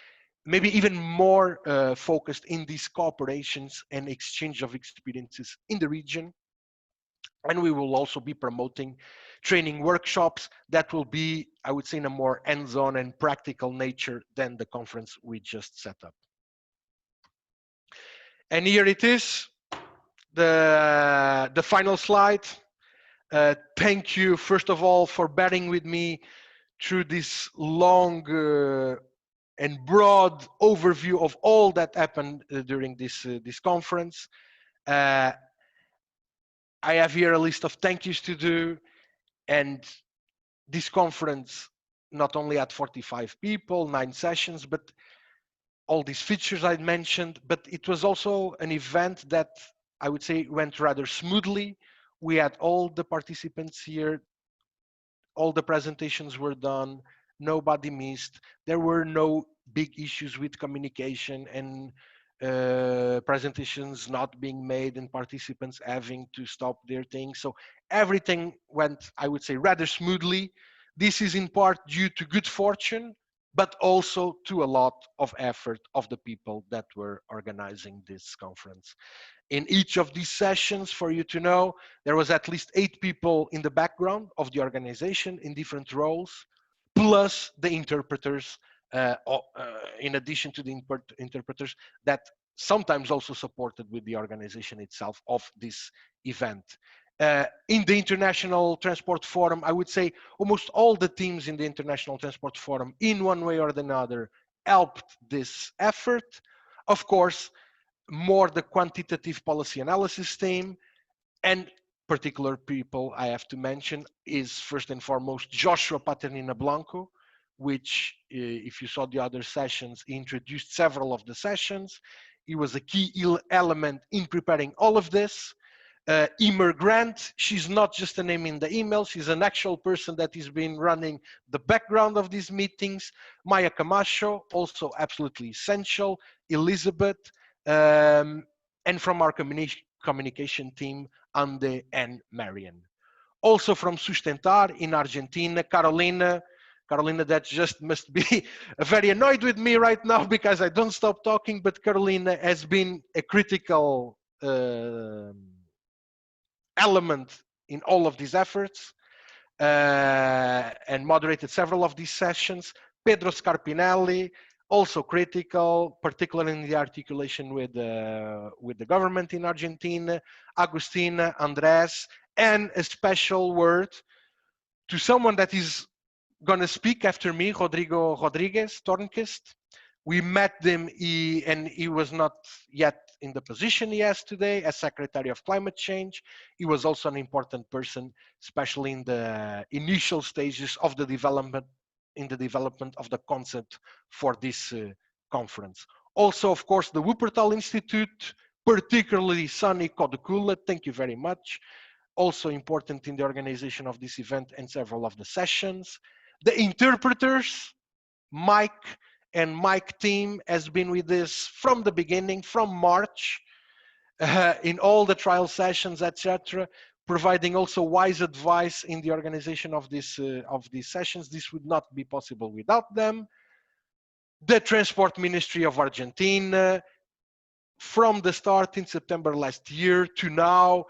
maybe even more focused in these cooperations and exchange of experiences in the region. And we will also be promoting training workshops that will be, I would say, in a more hands-on and practical nature than the conference we just set up. And here it is, the final slide. Thank you, first of all, for bearing with me through this long and broad overview of all that happened during this conference. I have here a list of thank yous to do, and this conference not only had 45 people, 9 sessions, but all these features I mentioned, but it was also an event that I would say went rather smoothly. We had all the participants here, all the presentations were done, nobody missed. There were no big issues with communication and presentations not being made and participants having to stop their things. So everything went, I would say, rather smoothly. This is in part due to good fortune, but also to a lot of effort of the people that were organizing this conference. In each of these sessions, for you to know, there was at least 8 people in the background of the organization in different roles, plus the interpreters, in addition to the interpreters that sometimes also supported with the organization itself of this event. In the International Transport Forum, I would say almost all the teams in the International Transport Forum, in one way or another, helped this effort. Of course, more the quantitative policy analysis team, and particular people I have to mention is first and foremost Joshua Paternina Blanco, which if you saw the other sessions, he introduced several of the sessions. He was a key element in preparing all of this. Emer Grant, she's not just a name in the email, she's an actual person that has been running the background of these meetings. Maya Camacho, also absolutely essential. Elizabeth, and from our communication team, Ande and Marian. Also from Sustentar in Argentina, Carolina, that just must be very annoyed with me right now because I don't stop talking, but Carolina has been a critical element in all of these efforts and moderated several of these sessions. Pedro Scarpinelli, also critical, particularly in the articulation with the government in Argentina. Agustina, Andres, and a special word to someone that is going to speak after me, Rodrigo Rodriguez, Tornquist, We met him, and he was not yet in the position he has today as Secretary of Climate Change. He was also an important person, especially in the initial stages of the development, of the concept for this conference. Also, of course, the Wuppertal Institute, particularly Sunny Kodekula, thank you very much. Also important in the organization of this event and several of the sessions. The interpreters, Mike and Mike team has been with us from the beginning, from March, in all the trial sessions, etc., providing also wise advice in the organization of these sessions. This would not be possible without them. The Transport Ministry of Argentina, from the start in September last year to now,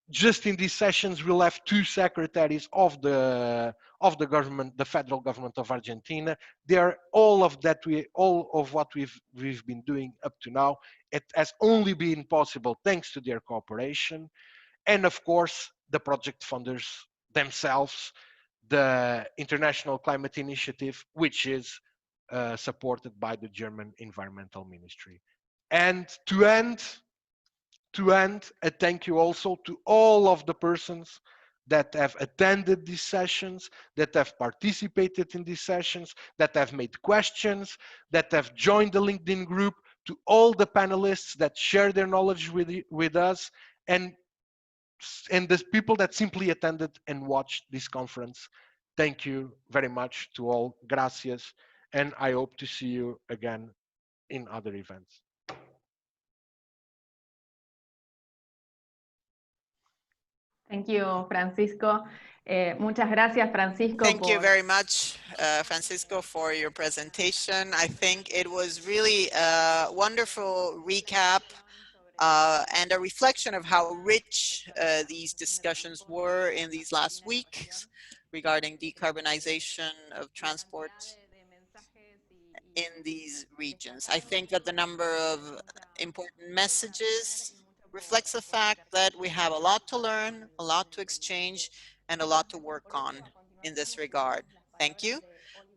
just in these sessions, we'll have 2 secretaries of the government, the federal government of Argentina. They are all of what we've been doing up to now. It has only been possible thanks to their cooperation, and of course the project funders themselves, the International Climate Initiative, which is supported by the German Environmental Ministry. And to end, a thank you also to all of the persons that have attended these sessions, that have participated in these sessions, that have made questions, that have joined the LinkedIn group, to all the panelists that share their knowledge with us, and the people that simply attended and watched this conference. Thank you very much to all. Gracias. And I hope to see you again in other events. Thank you, Francisco. Muchas gracias, Francisco. Thank you very much, Francisco, for your presentation. I think it was really a wonderful recap and a reflection of how rich these discussions were in these last weeks regarding decarbonization of transport in these regions. I think that the number of important messages reflects the fact that we have a lot to learn, a lot to exchange, and a lot to work on in this regard. Thank you.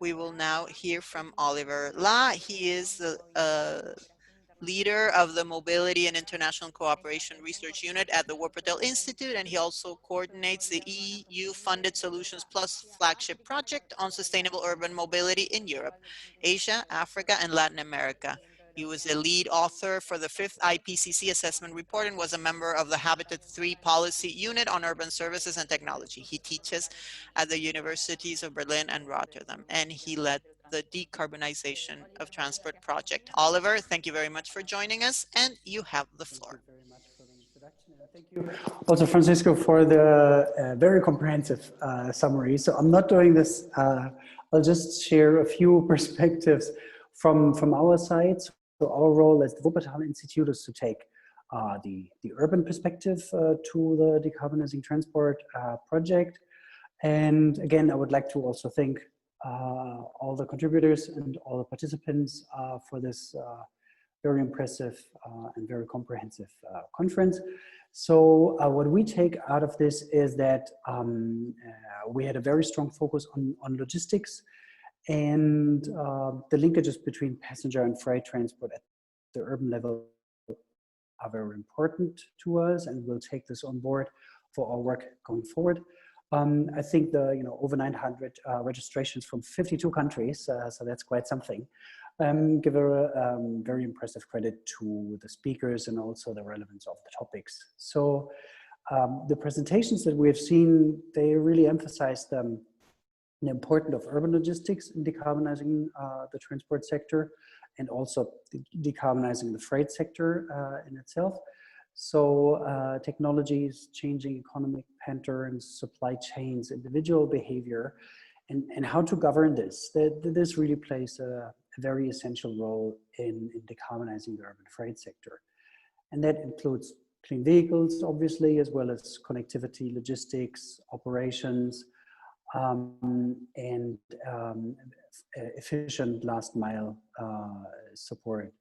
We will now hear from Oliver La. He is the leader of the Mobility and International Cooperation Research Unit at the Wuppertal Institute, and he also coordinates the EU-funded Solutions Plus flagship project on sustainable urban mobility in Europe, Asia, Africa, and Latin America. He was a lead author for the 5th IPCC assessment report and was a member of the Habitat 3 Policy Unit on Urban Services and Technology. He teaches at the universities of Berlin and Rotterdam, and he led the Decarbonization of Transport project. Oliver, thank you very much for joining us, and you have the floor. Thank you very much for the introduction, and thank you also, Francisco, for the very comprehensive summary. So I'm not doing this, I'll just share a few perspectives from our side. So our role as the Wuppertal Institute is to take the urban perspective to the Decarbonizing Transport project. And again, I would like to also thank all the contributors and all the participants for this very impressive and very comprehensive conference. So what we take out of this is that we had a very strong focus on logistics, and the linkages between passenger and freight transport at the urban level are very important to us, and we'll take this on board for our work going forward. I think the over 900 registrations from 52 countries, so that's quite something. Give a very impressive credit to the speakers and also the relevance of the topics. So the presentations that we have seen, they really emphasize the importance of urban logistics in decarbonizing the transport sector, and also decarbonizing the freight sector in itself. So technologies, changing economic patterns, supply chains, individual behavior, and how to govern this. This really plays a very essential role in decarbonizing the urban freight sector. And that includes clean vehicles, obviously, as well as connectivity, logistics, operations, and efficient last mile support.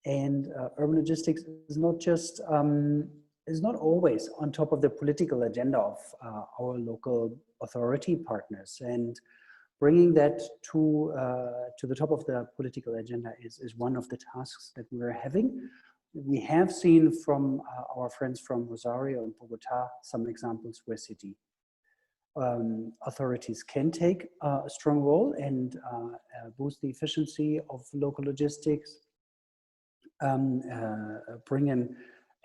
And urban logistics is not just, is not always on top of the political agenda of our local authority partners. And bringing that to the top of the political agenda is one of the tasks that we're having. We have seen from our friends from Rosario and Bogota some examples where city authorities can take a strong role and boost the efficiency of local logistics, bring in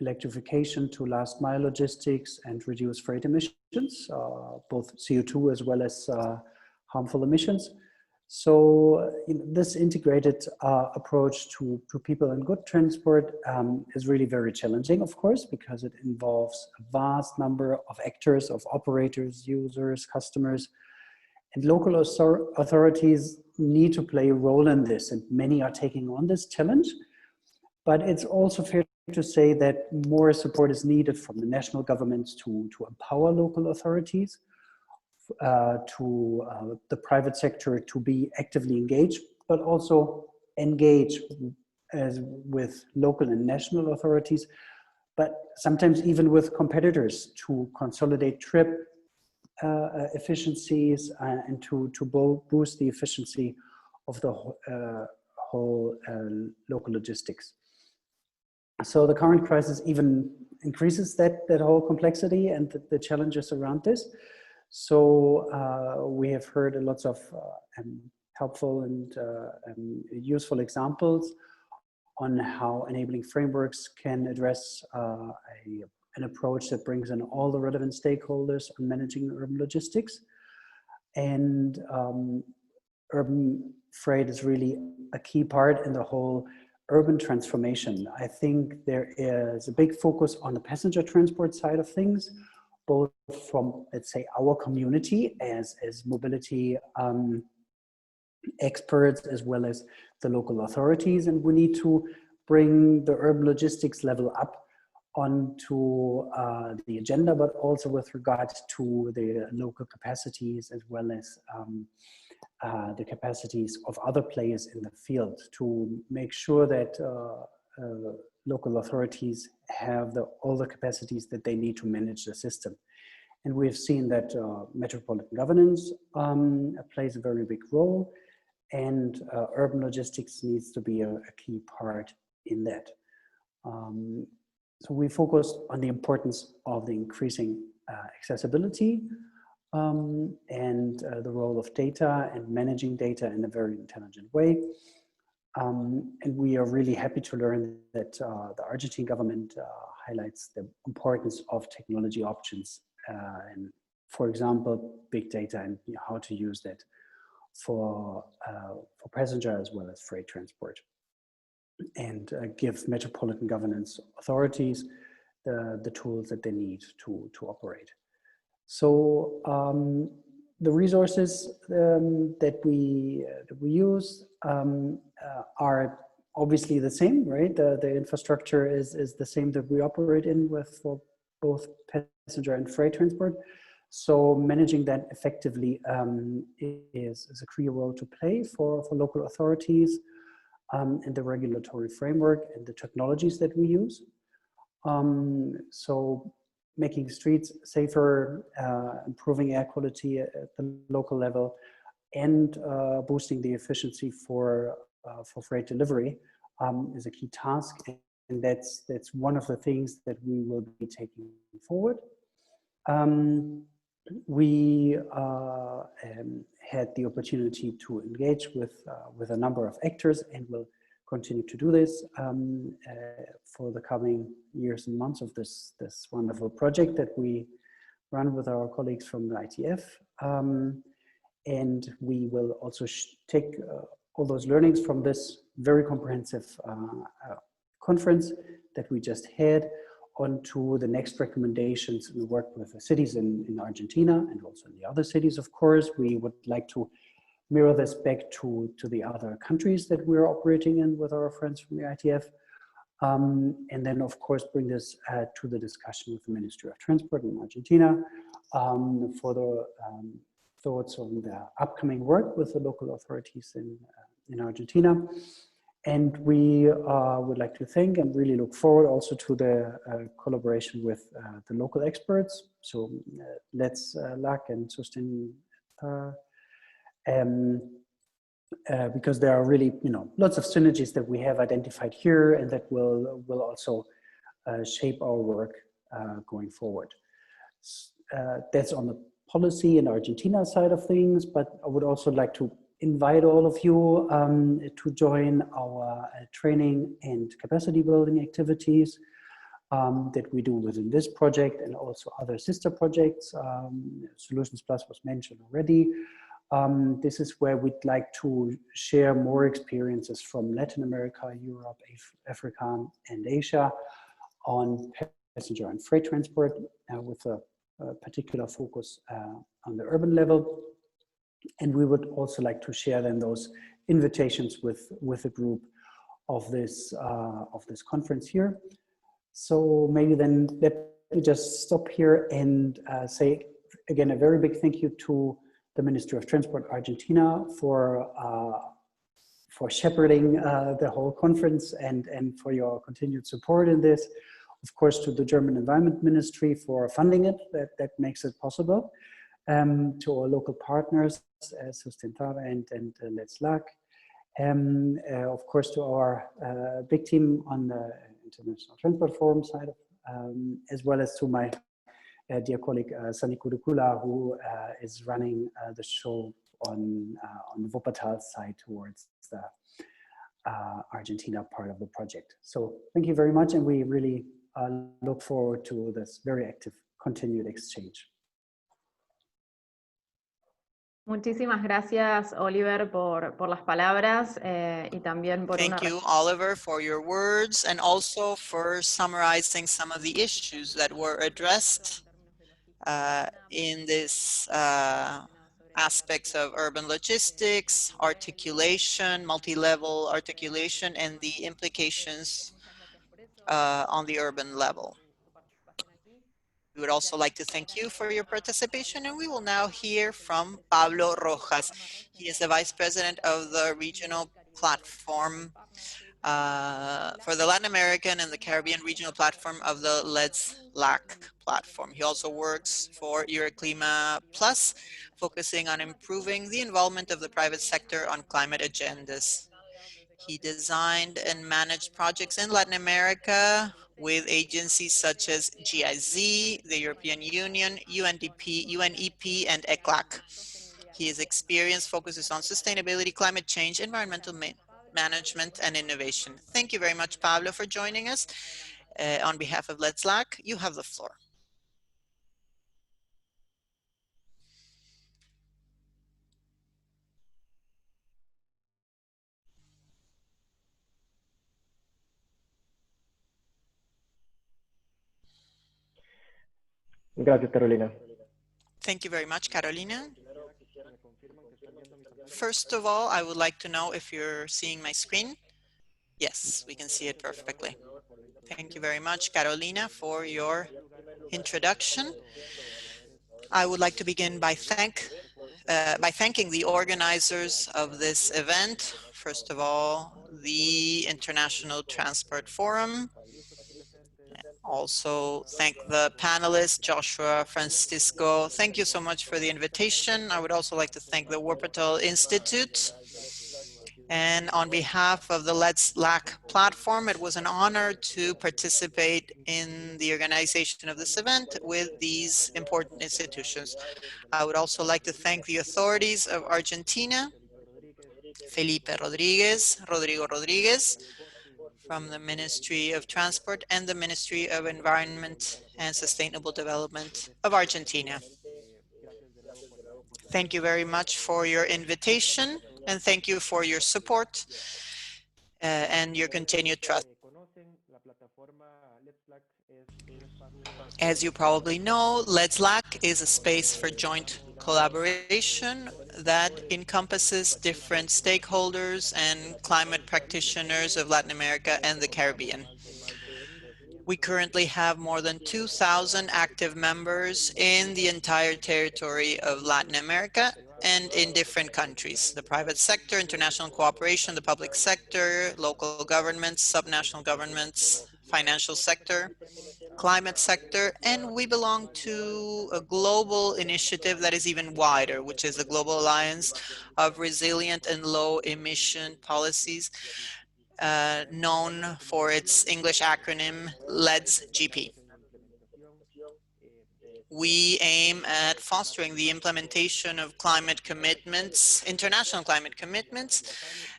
electrification to last mile logistics and reduce freight emissions, both CO2 as well as harmful emissions. So this integrated approach to people and good transport is really very challenging, of course, because it involves a vast number of actors, of operators, users, customers, and local authorities need to play a role in this, and many are taking on this challenge. But it's also fair to say that more support is needed from the national governments to empower local authorities, to the private sector to be actively engaged, but also engage with local and national authorities, but sometimes even with competitors to consolidate trip efficiencies and to boost the efficiency of the whole local logistics. So the current crisis even increases that whole complexity and the challenges around this. So we have heard lots of helpful and useful examples on how enabling frameworks can address an approach that brings in all the relevant stakeholders on managing urban logistics. And urban freight is really a key part in the whole urban transformation. I think there is a big focus on the passenger transport side of things, both from, let's say, our community as mobility experts, as well as the local authorities. And we need to bring the urban logistics level up onto the agenda, but also with regard to the local capacities, as well as the capacities of other players in the field, to make sure that local authorities have all the capacities that they need to manage the system. And we've seen that metropolitan governance plays a very big role, and urban logistics needs to be a key part in that. So we focused on the importance of the increasing accessibility and the role of data and managing data in a very intelligent way. And we are really happy to learn that the Argentine government highlights the importance of technology options and, for example, big data and how to use that for passenger as well as freight transport, and give metropolitan governance authorities the tools that they need to operate. So the resources that we use are obviously the same, right? The infrastructure is the same that we operate in for both passenger and freight transport. So managing that effectively is a clear role to play for local authorities and the regulatory framework and the technologies that we use. So making streets safer, improving air quality at the local level, and boosting the efficiency for freight delivery is a key task, and that's one of the things that we will be taking forward. We had the opportunity to engage with a number of actors, and will continue to do this for the coming years and months of this wonderful project that we run with our colleagues from the ITF. And we will also take all those learnings from this very comprehensive conference that we just had onto the next recommendations and work with the cities in Argentina and also in the other cities, of course. We would like to mirror this back to the other countries that we're operating in with our friends from the ITF. And then, of course, bring this to the discussion with the Ministry of Transport in Argentina for the thoughts on the upcoming work with the local authorities in Argentina. And we would like to thank and really look forward also to the collaboration with the local experts. So Let's Lac and Sustain because there are really, lots of synergies that we have identified here and that will also shape our work going forward. That's on the policy and Argentina side of things, but I would also like to invite all of you to join our training and capacity building activities that we do within this project and also other sister projects. Solutions Plus was mentioned already. This is where we'd like to share more experiences from Latin America, Europe, Africa, and Asia on passenger and freight transport with a particular focus on the urban level. And we would also like to share then those invitations with a group of this conference here. So maybe then let me just stop here and say again a very big thank you to the Ministry of Transport Argentina for shepherding the whole conference and for your continued support in this. Of course, to the German Environment Ministry for funding it, that makes it possible. To our local partners, Sustentare and Let's Lac. Of course, to our big team on the International Transport Forum side, as well as to my dear colleague Sani Kudukula, who is running the show on the Wuppertal side towards the Argentina part of the project. So thank you very much, and we really look forward to this very active continued exchange. Muchísimas gracias, Oliver, por las palabras y también por Thank you, Oliver, for your words and also for summarizing some of the issues that were addressed in this aspects of urban logistics, articulation, multi-level articulation, and the implications on the urban level. We would also like to thank you for your participation, and we will now hear from Pablo Rojas. He is the Vice President of the Regional Platform for the Latin American and the Caribbean Regional Platform of the Let's LAC platform. He also works for Euroclima Plus, focusing on improving the involvement of the private sector on climate agendas. He designed and managed projects in Latin America with agencies such as GIZ, the European Union, UNDP, UNEP, and ECLAC. His experience focuses on sustainability, climate change, environmental management, and innovation. Thank you very much, Pablo, for joining us. On behalf of Let's LAC, you have the floor. Gracias, Carolina. Thank you very much, Carolina. First of all, I would like to know if you're seeing my screen. Yes, we can see it perfectly. Thank you very much, Carolina, for your introduction. I would like to begin by thanking the organizers of this event. First of all, the International Transport Forum. Also thank the panelists, Joshua, Francisco. Thank you so much for the invitation. I would also like to thank the Wuppertal Institute. And on behalf of the Let's LAC platform, it was an honor to participate in the organization of this event with these important institutions. I would also like to thank the authorities of Argentina, Felipe Rodriguez, Rodrigo Rodriguez, from the Ministry of Transport and the Ministry of Environment and Sustainable Development of Argentina. Thank you very much for your invitation, and thank you for your support and your continued trust. As you probably know, Let's LAC is a space for joint collaboration that encompasses different stakeholders and climate practitioners of Latin America and the Caribbean. We currently have more than 2,000 active members in the entire territory of Latin America and in different countries: the private sector, international cooperation, the public sector, local governments, subnational governments, financial sector, climate sector, and we belong to a global initiative that is even wider, which is the Global Alliance of Resilient and Low Emission Policies, known for its English acronym LEDS-GP. We aim at fostering the implementation of climate commitments, international climate commitments,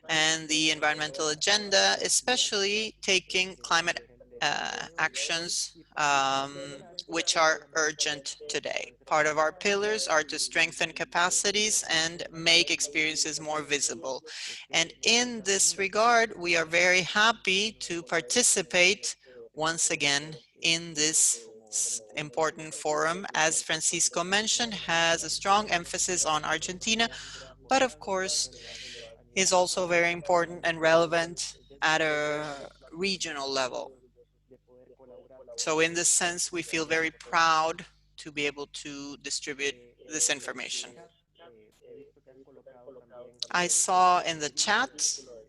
and the environmental agenda, especially taking climate actions which are urgent today. Part of our pillars are to strengthen capacities and make experiences more visible. And in this regard, we are very happy to participate once again in this important forum. As Francisco mentioned, has a strong emphasis on Argentina, but of course is also very important and relevant at a regional level. So in this sense, we feel very proud to be able to distribute this information. I saw in the chat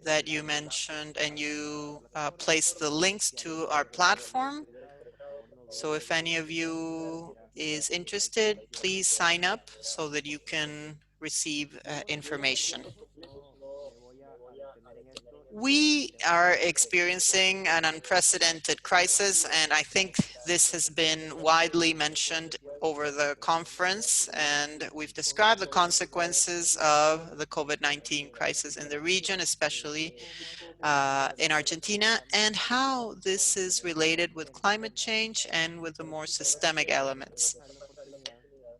that you mentioned and you placed the links to our platform. So if any of you is interested, please sign up so that you can receive information. We are experiencing an unprecedented crisis, and I think this has been widely mentioned over the conference, and we've described the consequences of the COVID-19 crisis in the region, especially in Argentina, and how this is related with climate change and with the more systemic elements.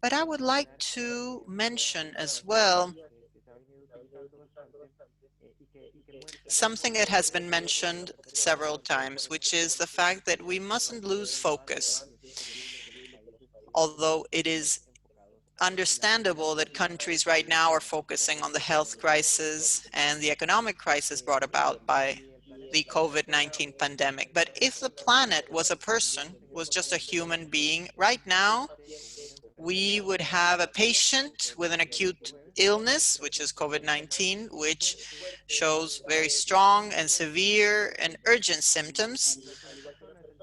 But I would like to mention as well something that has been mentioned several times, which is the fact that we mustn't lose focus. Although it is understandable that countries right now are focusing on the health crisis and the economic crisis brought about by the COVID-19 pandemic. But if the planet was a person, was just a human being, right now, we would have a patient with an acute illness, which is COVID-19, which shows very strong and severe and urgent symptoms.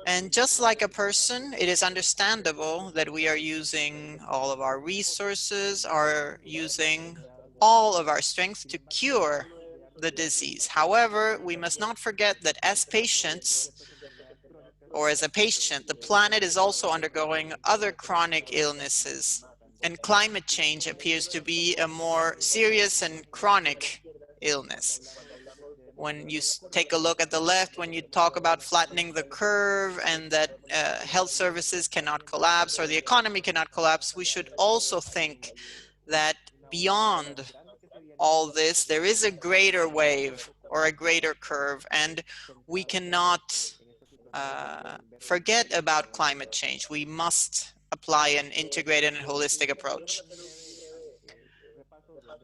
And just like a person, it is understandable that we are using all of our resources, are using all of our strength to cure the disease. However, we must not forget that as patients, or as a patient, the planet is also undergoing other chronic illnesses. And climate change appears to be a more serious and chronic illness. When you take a look at the left, when you talk about flattening the curve and that health services cannot collapse or the economy cannot collapse, we should also think that beyond all this, there is a greater wave or a greater curve, and we cannot forget about climate change. We must apply an integrated and holistic approach.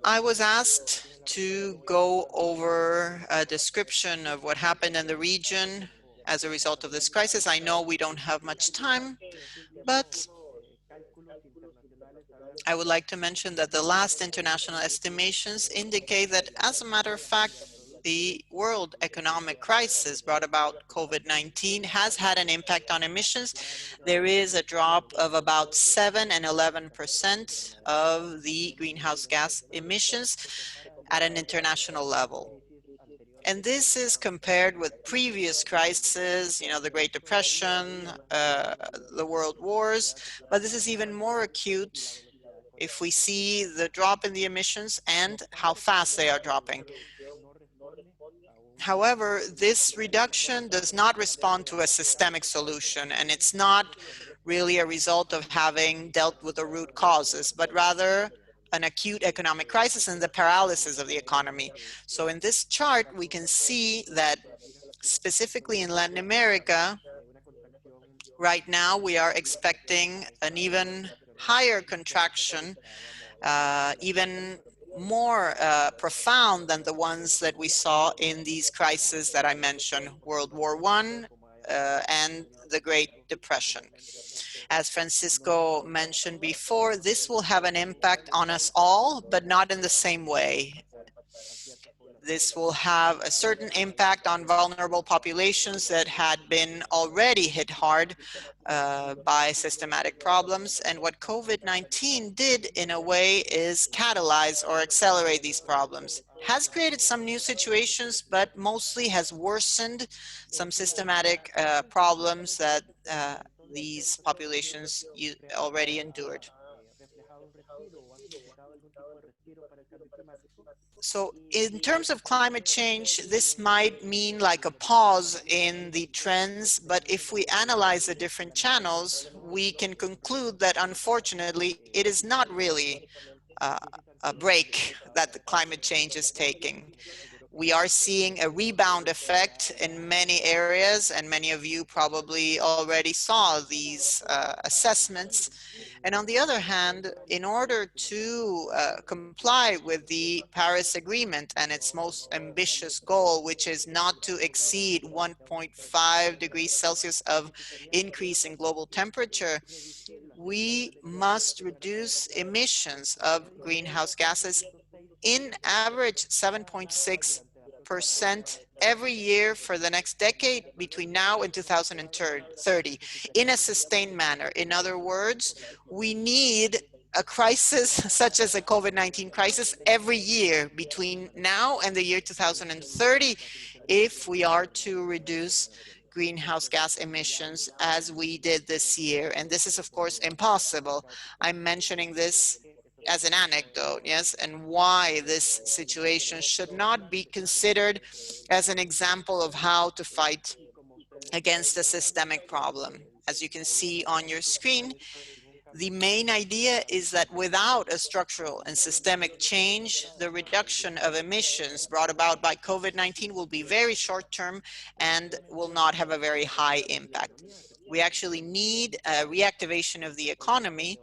I was asked to go over a description of what happened in the region as a result of this crisis. I know we don't have much time, but I would like to mention that the last international estimations indicate that, as a matter of fact, the world economic crisis brought about COVID-19 has had an impact on emissions. There is a drop of about 7 and 11% of the greenhouse gas emissions at an international level. And this is compared with previous crises, you know, the Great Depression, the World Wars, but this is even more acute if we see the drop in the emissions and how fast they are dropping. However, this reduction does not respond to a systemic solution, and it's not really a result of having dealt with the root causes, but rather an acute economic crisis and the paralysis of the economy. So in this chart, we can see that specifically in Latin America, right now we are expecting an even higher contraction, even more profound than the ones that we saw in these crises that I mentioned, World War I and the Great Depression. As Francisco mentioned before, this will have an impact on us all, but not in the same way. This will have a certain impact on vulnerable populations that had been already hit hard by systematic problems. And what COVID-19 did in a way is catalyze or accelerate these problems. Has created some new situations, but mostly has worsened some systematic problems that these populations already endured. So in terms of climate change, this might mean like a pause in the trends, but if we analyze the different channels, we can conclude that unfortunately, it is not really a break that the climate change is taking. We are seeing a rebound effect in many areas, and many of you probably already saw these assessments. And on the other hand, in order to comply with the Paris Agreement and its most ambitious goal, which is not to exceed 1.5 degrees Celsius of increase in global temperature, we must reduce emissions of greenhouse gases in average 7.6% every year for the next decade between now and 2030 in a sustained manner. In other words, we need a crisis such as a COVID-19 crisis every year between now and the year 2030 if we are to reduce greenhouse gas emissions as we did this year. And this is of course impossible. I'm mentioning this as an anecdote, yes, and why this situation should not be considered as an example of how to fight against a systemic problem. As you can see on your screen, the main idea is that without a structural and systemic change, the reduction of emissions brought about by COVID-19 will be very short-term and will not have a very high impact. We actually need a reactivation of the economy,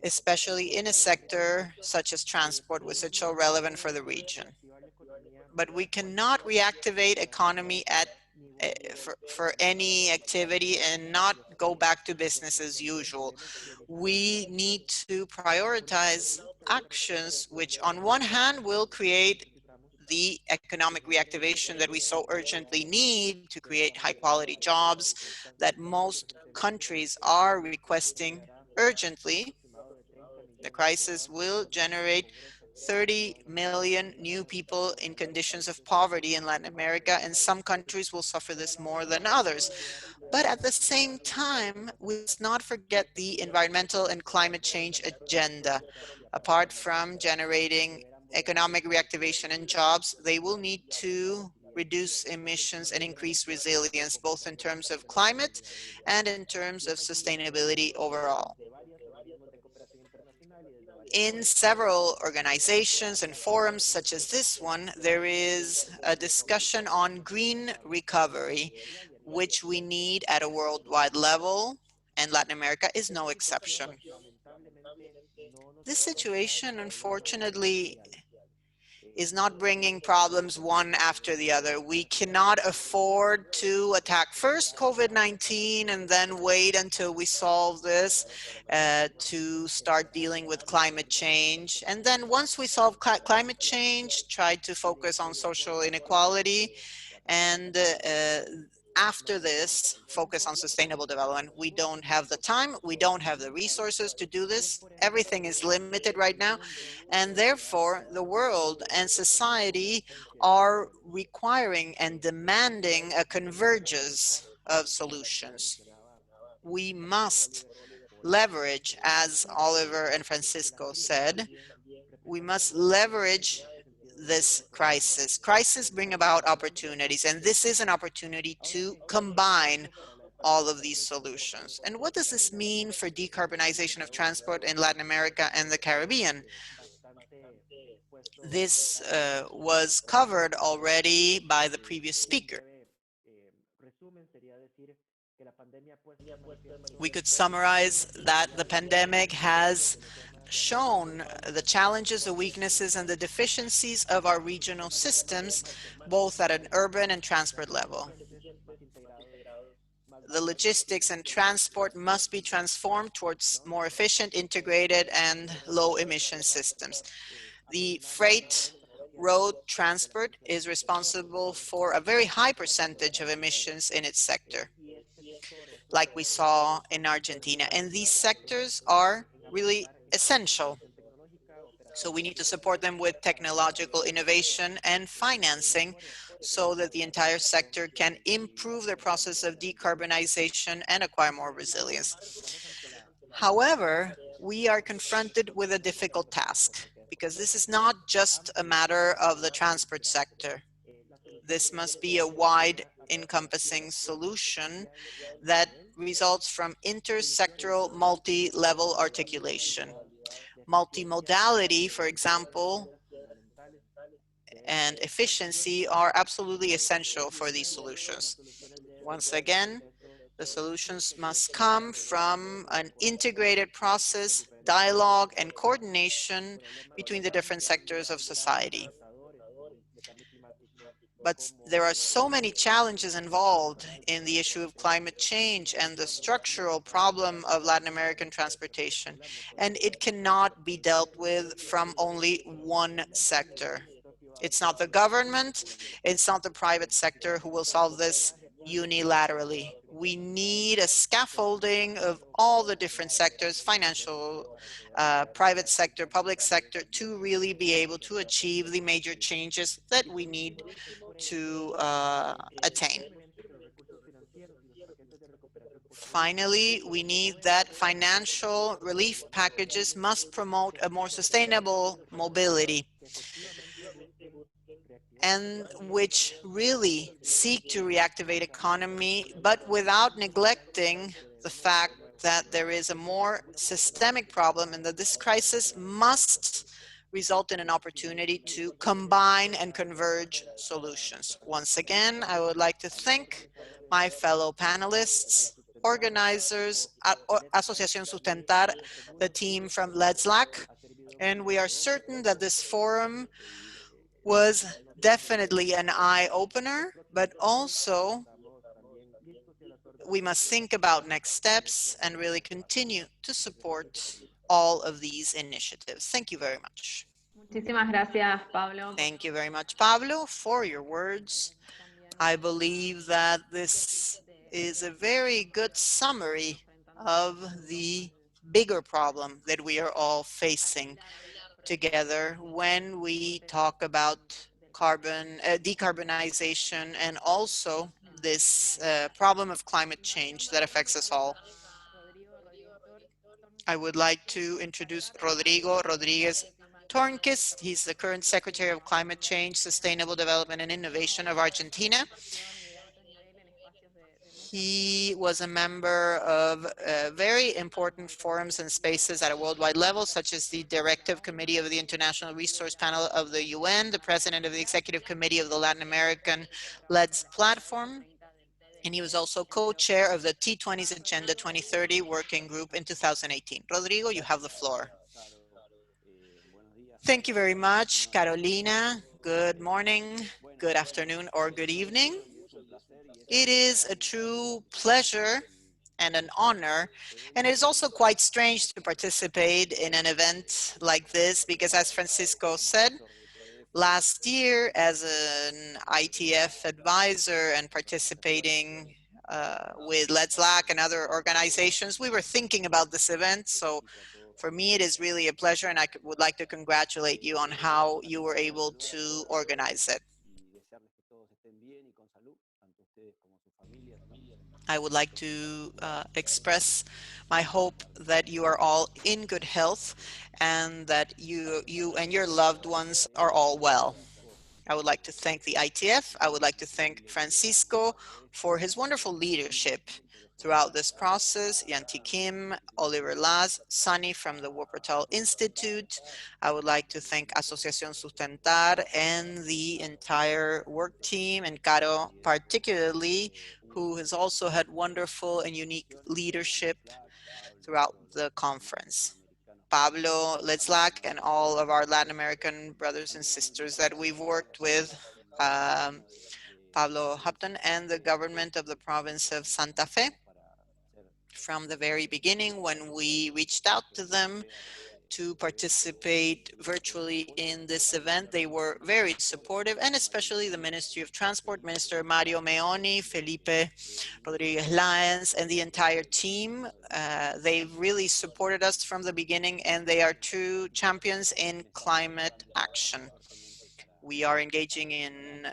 especially in a sector such as transport, which is so relevant for the region. But we cannot reactivate economy for any activity and not go back to business as usual. We need to prioritize actions which on one hand will create the economic reactivation that we so urgently need to create high quality jobs that most countries are requesting urgently. The crisis will generate 30 million new people in conditions of poverty in Latin America, and some countries will suffer this more than others. But at the same time, we must not forget the environmental and climate change agenda. Apart from generating economic reactivation and jobs, they will need to reduce emissions and increase resilience, both in terms of climate and in terms of sustainability overall. In several organizations and forums such as this one, there is a discussion on green recovery, which we need at a worldwide level, and Latin America is no exception. This situation, unfortunately, is not bringing problems one after the other. We cannot afford to attack first COVID-19 and then wait until we solve this to start dealing with climate change. And then once we solve climate change, try to focus on social inequality, and after this, focus on sustainable development. We don't have the time, we don't have the resources to do this. Everything is limited right now. And therefore, the world and society are requiring and demanding a convergence of solutions. We must leverage, as Oliver and Francisco said, we must leverage this crisis. Crises bring about opportunities, and this is an opportunity to combine all of these solutions. And what does this mean for decarbonization of transport in Latin America and the Caribbean? This was covered already by the previous speaker. We could summarize that the pandemic has shown the challenges, the weaknesses, and the deficiencies of our regional systems, both at an urban and transport level. The logistics and transport must be transformed towards more efficient, integrated, and low-emission systems. The freight road transport is responsible for a very high percentage of emissions in its sector, like we saw in Argentina. And these sectors are really essential. So we need to support them with technological innovation and financing so that the entire sector can improve their process of decarbonization and acquire more resilience. However, we are confronted with a difficult task because this is not just a matter of the transport sector. This must be a wide encompassing solution that results from intersectoral multi-level articulation. Multimodality, for example, and efficiency are absolutely essential for these solutions. Once again, the solutions must come from an integrated process, dialogue, and coordination between the different sectors of society. But there are so many challenges involved in the issue of climate change and the structural problem of Latin American transportation, and it cannot be dealt with from only one sector. It's not the government, it's not the private sector who will solve this unilaterally. We need a scaffolding of all the different sectors, financial, private sector, public sector, to really be able to achieve the major changes that we need to attain. Finally, we need that financial relief packages must promote a more sustainable mobility, and which really seek to reactivate economy, but without neglecting the fact that there is a more systemic problem and that this crisis must result in an opportunity to combine and converge solutions. Once again, I would like to thank my fellow panelists, organizers, Asociación Sustentar, the team from LEDSLAC, and we are certain that this forum was definitely an eye-opener, but also we must think about next steps and really continue to support all of these initiatives. Thank you very much. Muchísimas gracias, Pablo. Thank you very much, Pablo, for your words. I believe that this is a very good summary of the bigger problem that we are all facing together when we talk about decarbonization and also this problem of climate change that affects us all. I would like to introduce Rodrigo Rodriguez Tornquist. He's the current Secretary of Climate Change, Sustainable Development and Innovation of Argentina. He was a member of very important forums and spaces at a worldwide level, such as the Directive Committee of the International Resource Panel of the UN, the President of the Executive Committee of the Latin American LEDS Platform, and he was also co-chair of the T20's Agenda 2030 Working Group in 2018. Rodrigo, you have the floor. Thank you very much, Carolina. Good morning, good afternoon, or good evening. It is a true pleasure and an honor, and it is also quite strange to participate in an event like this because, as Francisco said, last year as an ITF advisor and participating with LEDSLAC and other organizations, we were thinking about this event. So for me, it is really a pleasure, and I would like to congratulate you on how you were able to organize it. I would like to express my hope that you are all in good health and that you and your loved ones are all well. I would like to thank the ITF. I would like to thank Francisco for his wonderful leadership throughout this process, Yanti Kim, Oliver Laz, Sunny from the Wuppertal Institute. I would like to thank Asociación Sustentar and the entire work team, and Caro particularly, who has also had wonderful and unique leadership throughout the conference. Pablo Letzlack and all of our Latin American brothers and sisters that we've worked with, Pablo Hupton and the government of the province of Santa Fe from the very beginning when we reached out to them to participate virtually in this event. They were very supportive, and especially the Ministry of Transport, Minister Mario Meoni, Felipe Rodriguez Lyons, and the entire team. They've really supported us from the beginning, and they are true champions in climate action. We are engaging in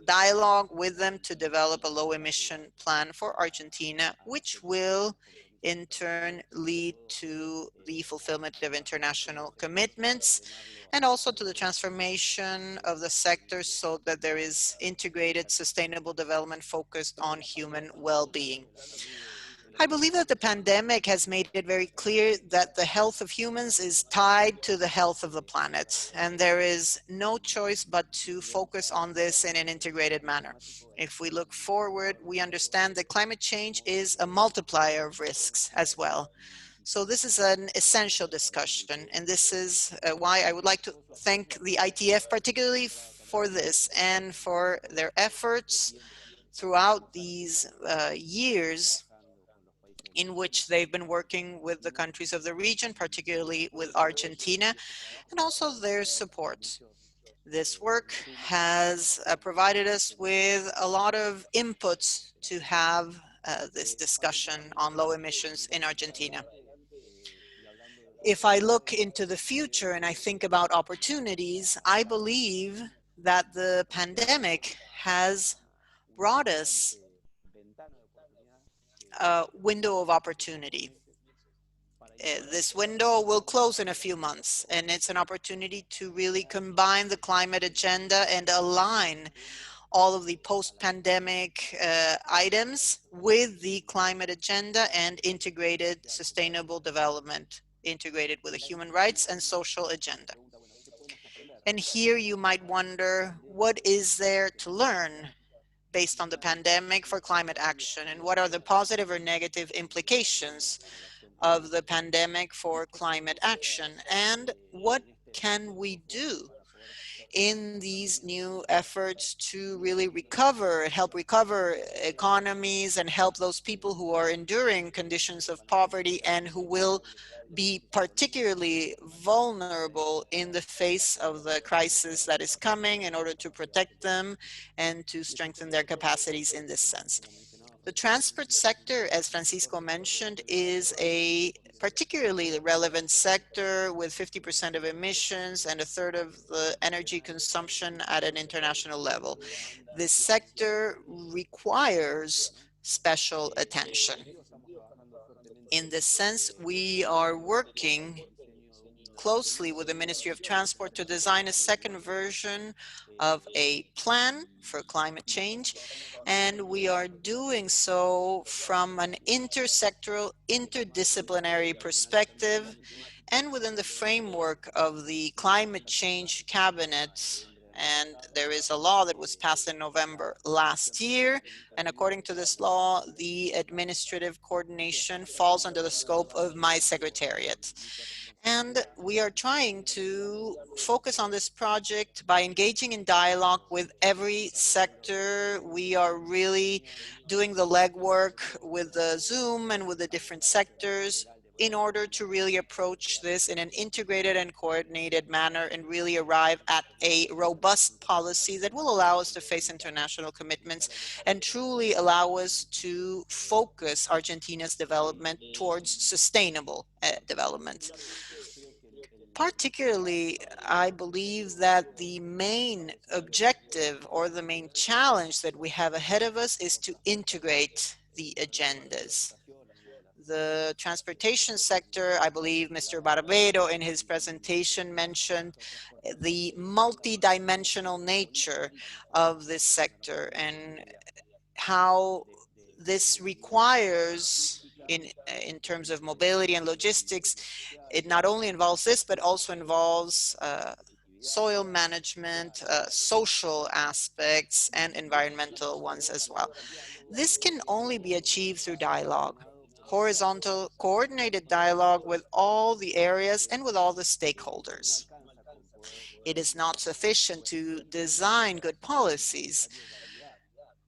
dialogue with them to develop a low emission plan for Argentina, which will in turn lead to the fulfillment of international commitments and also to the transformation of the sector so that there is integrated sustainable development focused on human well-being. I believe that the pandemic has made it very clear that the health of humans is tied to the health of the planet, and there is no choice but to focus on this in an integrated manner. If we look forward, we understand that climate change is a multiplier of risks as well. So this is an essential discussion, and this is why I would like to thank the ITF particularly for this and for their efforts throughout these years in which they've been working with the countries of the region, particularly with Argentina, and also their support. This work has provided us with a lot of inputs to have this discussion on low emissions in Argentina. If I look into the future and I think about opportunities, I believe that the pandemic has brought us a window of opportunity. This window will close in a few months, and it's an opportunity to really combine the climate agenda and align all of the post-pandemic items with the climate agenda and integrated sustainable development, integrated with the human rights and social agenda. And here you might wonder, what is there to learn based on the pandemic for climate action, and what are the positive or negative implications of the pandemic for climate action, and what can we do in these new efforts to really recover, help recover economies and help those people who are enduring conditions of poverty and who will be particularly vulnerable in the face of the crisis that is coming, in order to protect them and to strengthen their capacities in this sense. The transport sector, as Francisco mentioned, is a particularly relevant sector with 50% of emissions and a third of the energy consumption at an international level. This sector requires special attention. In this sense, we are working closely with the Ministry of Transport to design a second version of a plan for climate change. And we are doing so from an intersectoral, interdisciplinary perspective and within the framework of the climate change cabinet. And there is a law that was passed in November last year. And according to this law, the administrative coordination falls under the scope of my secretariat. And we are trying to focus on this project by engaging in dialogue with every sector. We are really doing the legwork with the Zoom and with the different sectors in order to really approach this in an integrated and coordinated manner and really arrive at a robust policy that will allow us to face international commitments and truly allow us to focus Argentina's development towards sustainable development. Particularly, I believe that the main objective or the main challenge that we have ahead of us is to integrate the agendas. The transportation sector, I believe Mr. Barbero in his presentation mentioned the multidimensional nature of this sector and how this requires in terms of mobility and logistics, it not only involves this, but also involves soil management, social aspects, and environmental ones as well. This can only be achieved through dialogue, horizontal, coordinated dialogue with all the areas and with all the stakeholders. It is not sufficient to design good policies,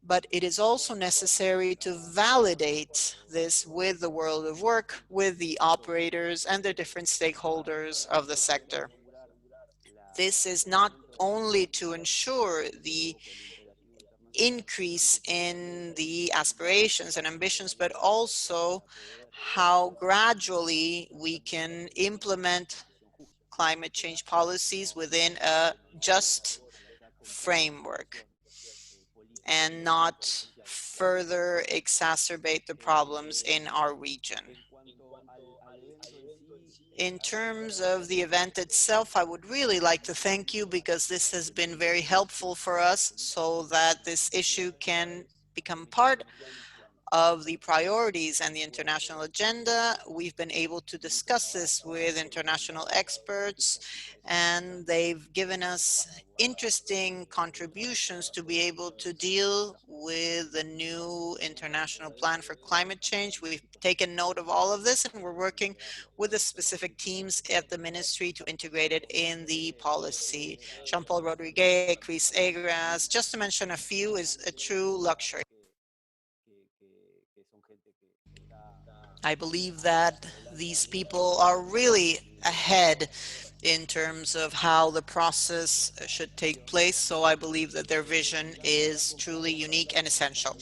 but it is also necessary to validate this with the world of work, with the operators and the different stakeholders of the sector. This is not only to ensure the increase in the aspirations and ambitions, but also how gradually we can implement climate change policies within a just framework and not further exacerbate the problems in our region. In terms of the event itself, I would really like to thank you because this has been very helpful for us so that this issue can become part of the priorities and the international agenda. We've been able to discuss this with international experts, and they've given us interesting contributions to be able to deal with the new international plan for climate change. We've taken note of all of this, and we're working with the specific teams at the ministry to integrate it in the policy. Chantrell, Rodriguez, Chris Egras, just to mention a few, is a true luxury. I believe that these people are really ahead in terms of how the process should take place. So I believe that their vision is truly unique and essential.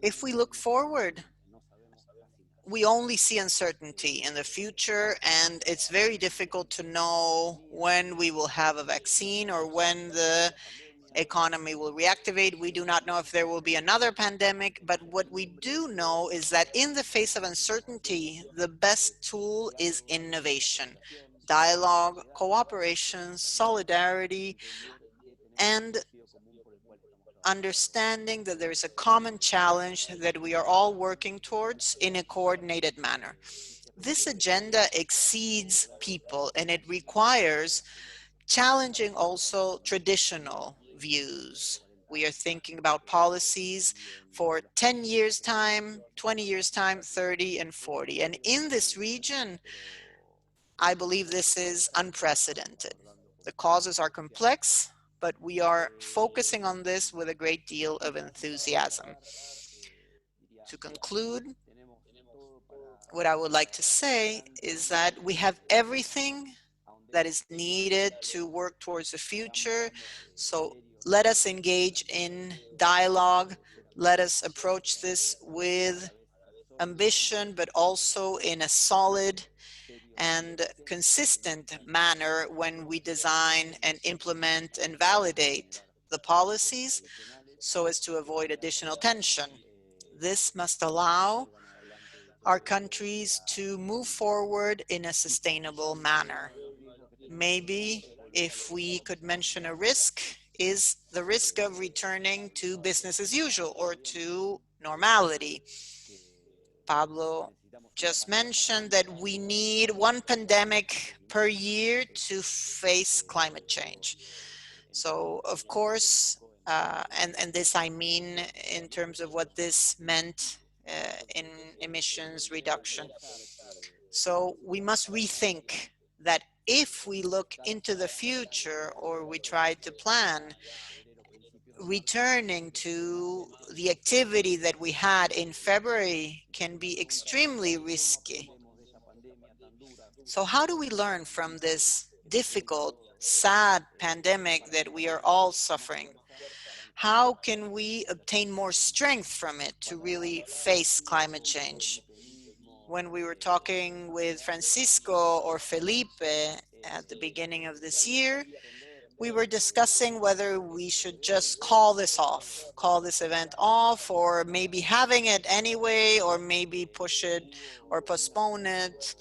If we look forward, we only see uncertainty in the future, and it's very difficult to know when we will have a vaccine or when the economy will reactivate. We do not know if there will be another pandemic, but what we do know is that in the face of uncertainty, the best tool is innovation, dialogue, cooperation, solidarity, and understanding that there is a common challenge that we are all working towards in a coordinated manner. This agenda exceeds people, and it requires challenging also traditional views. We are thinking about policies for 10 years time, 20 years time, 30 and 40. And in this region, I believe this is unprecedented. The causes are complex, but we are focusing on this with a great deal of enthusiasm. To conclude, what I would like to say is that we have everything that is needed to work towards the future. So let us engage in dialogue. Let us approach this with ambition, but also in a solid and consistent manner when we design and implement and validate the policies so as to avoid additional tension. This must allow our countries to move forward in a sustainable manner. Maybe if we could mention a risk, is the risk of returning to business as usual or to normality. Pablo just mentioned that we need one pandemic per year to face climate change. So of course, and this I mean in terms of what this meant in emissions reduction. So we must rethink that if we look into the future or we try to plan, returning to the activity that we had in February can be extremely risky. So how do we learn from this difficult, sad pandemic that we are all suffering? How can we obtain more strength from it to really face climate change? When we were talking with Francisco or Felipe at the beginning of this year, we were discussing whether we should just call this off, call this event off, or maybe having it anyway, or maybe push it or postpone it.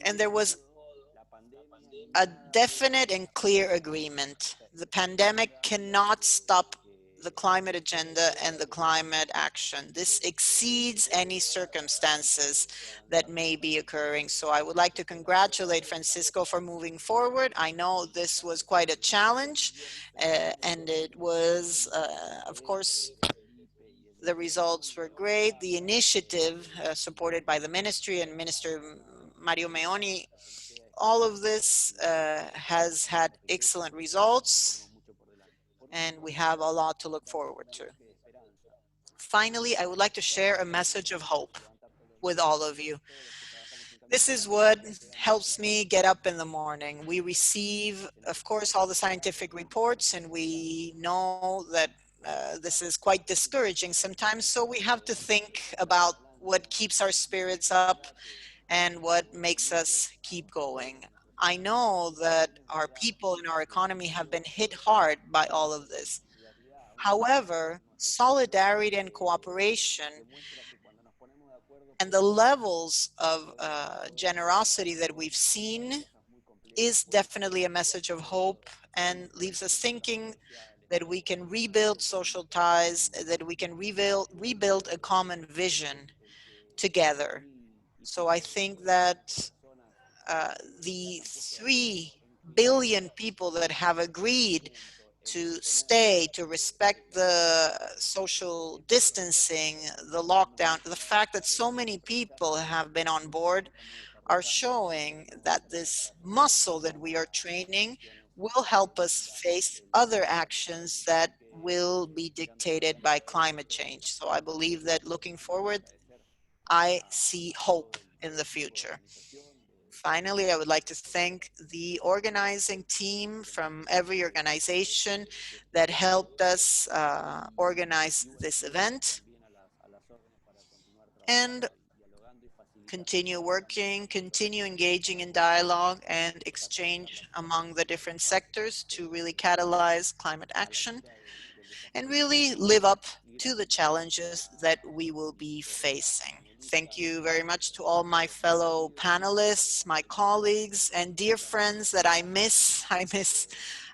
And there was a definite and clear agreement. The pandemic cannot stop the climate agenda and the climate action. This exceeds any circumstances that may be occurring. So I would like to congratulate Francisco for moving forward. I know this was quite a challenge, and it was, of course, the results were great. The initiative supported by the ministry and Minister Mario Meoni, all of this has had excellent results. and we have a lot to look forward to. Finally, I would like to share a message of hope with all of you. This is what helps me get up in the morning. We receive, of course, all the scientific reports, and we know that this is quite discouraging sometimes. So we have to think about what keeps our spirits up and what makes us keep going. I know that our people and our economy have been hit hard by all of this. However, solidarity and cooperation and the levels of generosity that we've seen is definitely a message of hope and leaves us thinking that we can rebuild social ties, that we can rebuild a common vision together. So I think that the 3 billion people that have agreed to stay, to respect the social distancing, the lockdown, the fact that so many people have been on board are showing that this muscle that we are training will help us face other actions that will be dictated by climate change. So I believe that looking forward, I see hope in the future. Finally, I would like to thank the organizing team from every organization that helped us organize this event and continue working, continue engaging in dialogue and exchange among the different sectors to really catalyze climate action and really live up to the challenges that we will be facing. Thank you very much to all my fellow panelists, my colleagues, and dear friends that I miss. I miss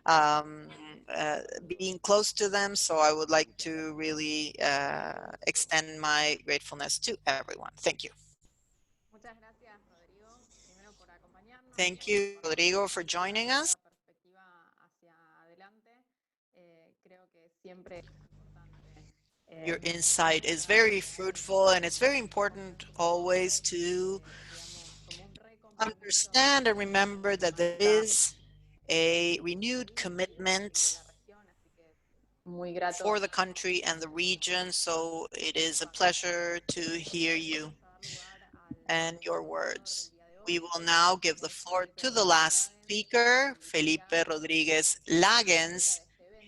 um, being close to them. So I would like to really extend my gratefulness to everyone. Thank you. Muchas gracias, Rodrigo, primero por acompañarnos. Thank you, Rodrigo, for joining us. Perspectiva hacia adelante. Creo que siempre es importante. Your insight is very fruitful, and it's very important always to understand and remember that there is a renewed commitment Muy grato. for the country and the region. So it is a pleasure to hear you and your words. We will now give the floor to the last speaker, Felipe Rodriguez Lagens,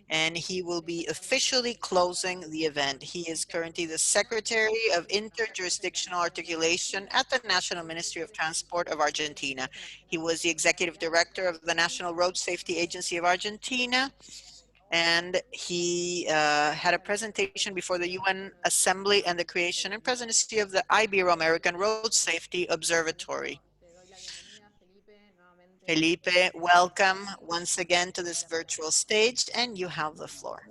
and he will be officially closing the event. He is currently the Secretary of Interjurisdictional Articulation at the National Ministry of Transport of Argentina. He was the Executive Director of the National Road Safety Agency of Argentina, and he had a presentation before the UN Assembly and the creation and presidency of the Ibero-American Road Safety Observatory. Felipe, welcome once again to this virtual stage, and you have the floor.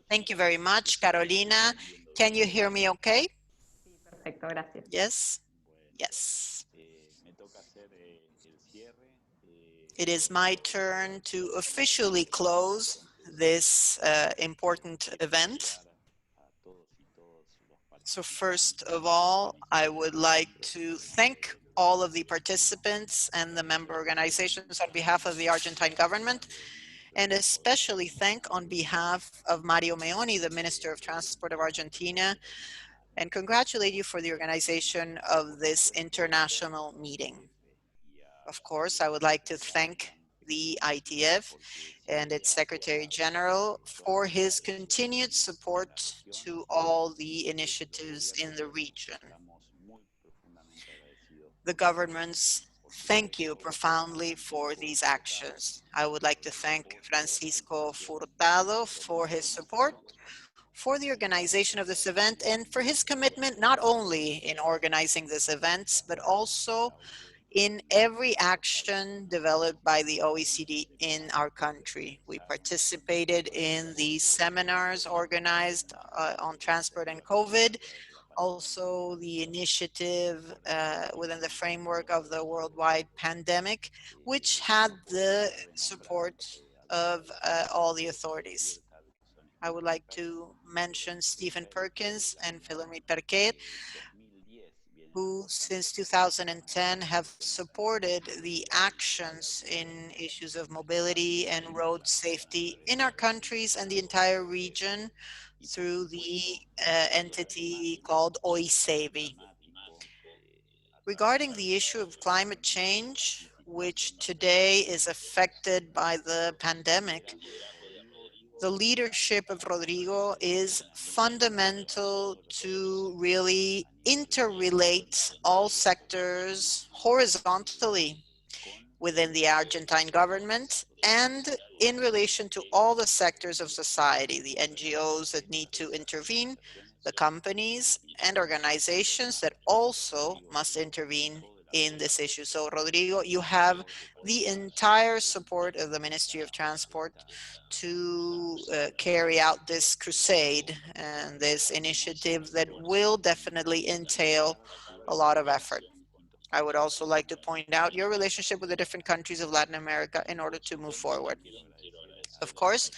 Thank you very much, Carolina. Can you hear me okay? Perfecto, gracias. Yes? Yes. It is my turn to officially close this important event. So first of all, I would like to thank all of the participants and the member organizations on behalf of the Argentine government, and especially thank on behalf of Mario Meoni, the Minister of Transport of Argentina, and congratulate you for the organization of this international meeting. Of course, I would like to thank the ITF and its Secretary General for his continued support to all the initiatives in the region. The governments thank you profoundly for these actions. I would like to thank Francisco Furtado for his support, for the organization of this event, and for his commitment not only in organizing this event, but also in every action developed by the OECD in our country. We participated in the seminars organized on transport and COVID, also the initiative within the framework of the worldwide pandemic, which had the support of all the authorities. I would like to mention Stephen Perkins and Philomene Perquet, who since 2010 have supported the actions in issues of mobility and road safety in our countries and the entire region through the entity called OICEVI. Regarding the issue of climate change, which today is affected by the pandemic, the leadership of Rodrigo is fundamental to really interrelate all sectors horizontally within the Argentine government and in relation to all the sectors of society, the NGOs that need to intervene, the companies and organizations that also must intervene in this issue. So Rodrigo, you have the entire support of the Ministry of Transport to carry out this crusade and this initiative that will definitely entail a lot of effort. I would also like to point out your relationship with the different countries of Latin America in order to move forward. Of course,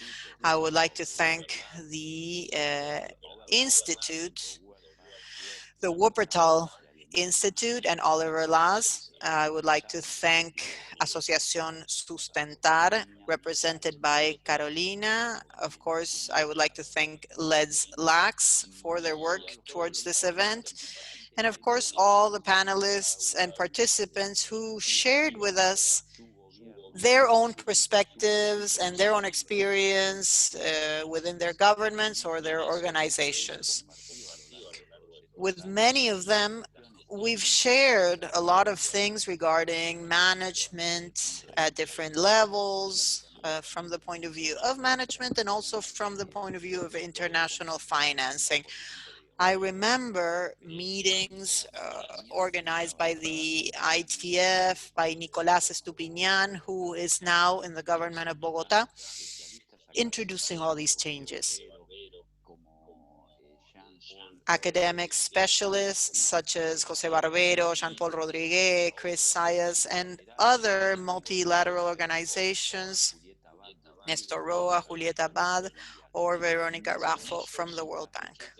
I would like to thank the Institute, the Wuppertal Institute and Oliver Laz. I would like to thank Asociación Sustentar, represented by Carolina. Of course, I would like to thank Let's Lax for their work towards this event. And of course, all the panelists and participants who shared with us their own perspectives and their own experience within their governments or their organizations. With many of them, we've shared a lot of things regarding management at different levels, from the point of view of management and also from the point of view of international financing. I remember meetings organized by the ITF, by Nicolás Estupiñán, who is now in the government of Bogota, introducing all these changes. Academic specialists such as Jose Barbero, Chantrell Rodriguez, Chris Sayas, and other multilateral organizations, Nestor Roa, Julieta Abad, or Veronica Raffo from the World Bank.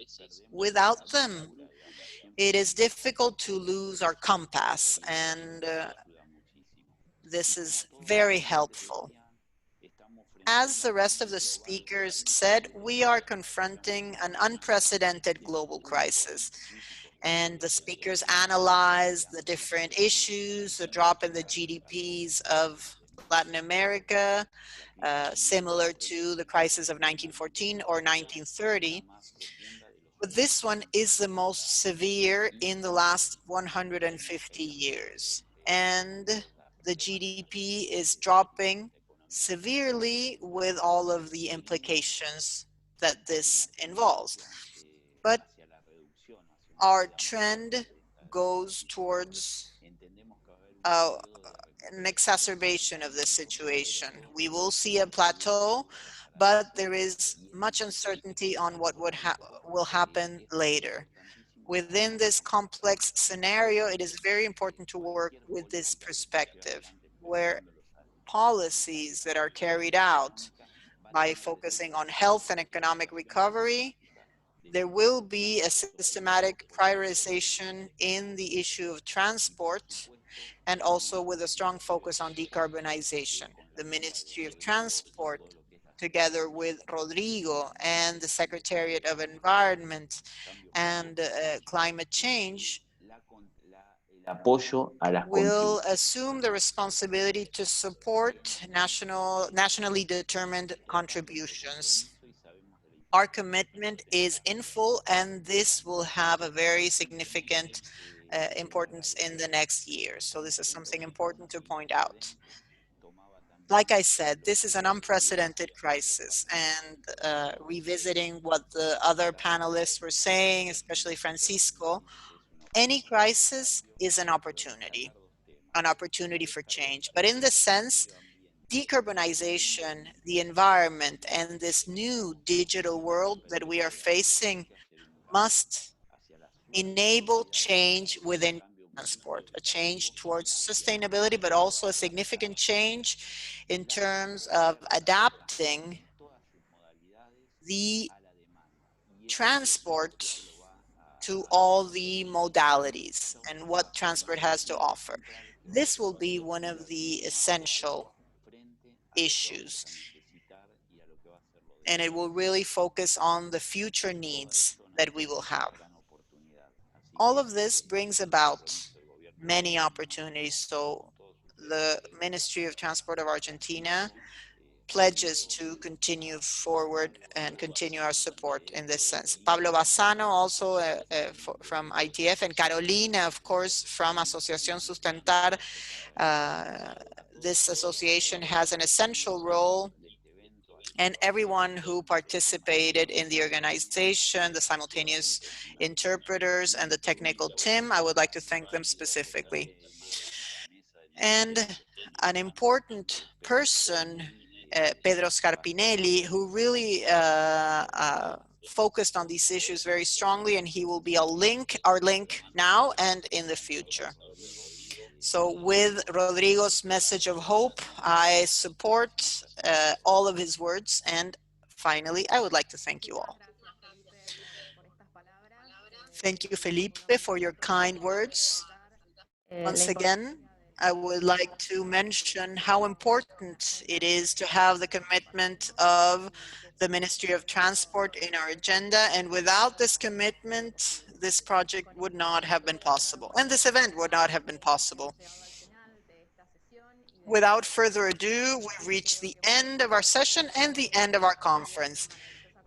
Without them, it is difficult to lose our compass, and this is very helpful. As the rest of the speakers said, we are confronting an unprecedented global crisis. And the speakers analyzed the different issues, the drop in the GDPs of Latin America, similar to the crisis of 1914 or 1930. But this one is the most severe in the last 150 years. And the GDP is dropping severely with all of the implications that this involves. But our trend goes towards an exacerbation of this situation. We will see a plateau, but there is much uncertainty on what will happen later. Within this complex scenario, it is very important to work with this perspective, where policies that are carried out by focusing on health and economic recovery, there will be a systematic prioritization in the issue of transport and also with a strong focus on decarbonization. The Ministry of Transport, together with Rodrigo and the Secretariat of Environment and Climate Change, will assume the responsibility to support nationally determined contributions. Our commitment is in full, and this will have a very significant importance in the next year. So this is something important to point out. Like I said, this is an unprecedented crisis, and revisiting what the other panelists were saying, especially Francisco, any crisis is an opportunity for change. But in this sense, decarbonization, the environment, and this new digital world that we are facing must enable change within transport, a change towards sustainability, but also a significant change in terms of adapting the transport to all the modalities and what transport has to offer. This will be one of the essential issues, and it will really focus on the future needs that we will have. All of this brings about many opportunities. So the Ministry of Transport of Argentina pledges to continue forward and continue our support in this sense. Pablo Bassano, also from ITF, and Carolina, of course, from Asociación Sustentar. This association has an essential role, and everyone who participated in the organization, the simultaneous interpreters and the technical team, I would like to thank them specifically. And an important person, Pedro Scarpinelli, who really focused on these issues very strongly, and he will be our link now and in the future. So with Rodrigo's message of hope, I support all of his words. And finally, I would like to thank you all. Thank you, Felipe, for your kind words. Once again, I would like to mention how important it is to have the commitment of the Ministry of Transport in our agenda. And without this commitment, this project would not have been possible, and this event would not have been possible. Without further ado, we've reached the end of our session and the end of our conference.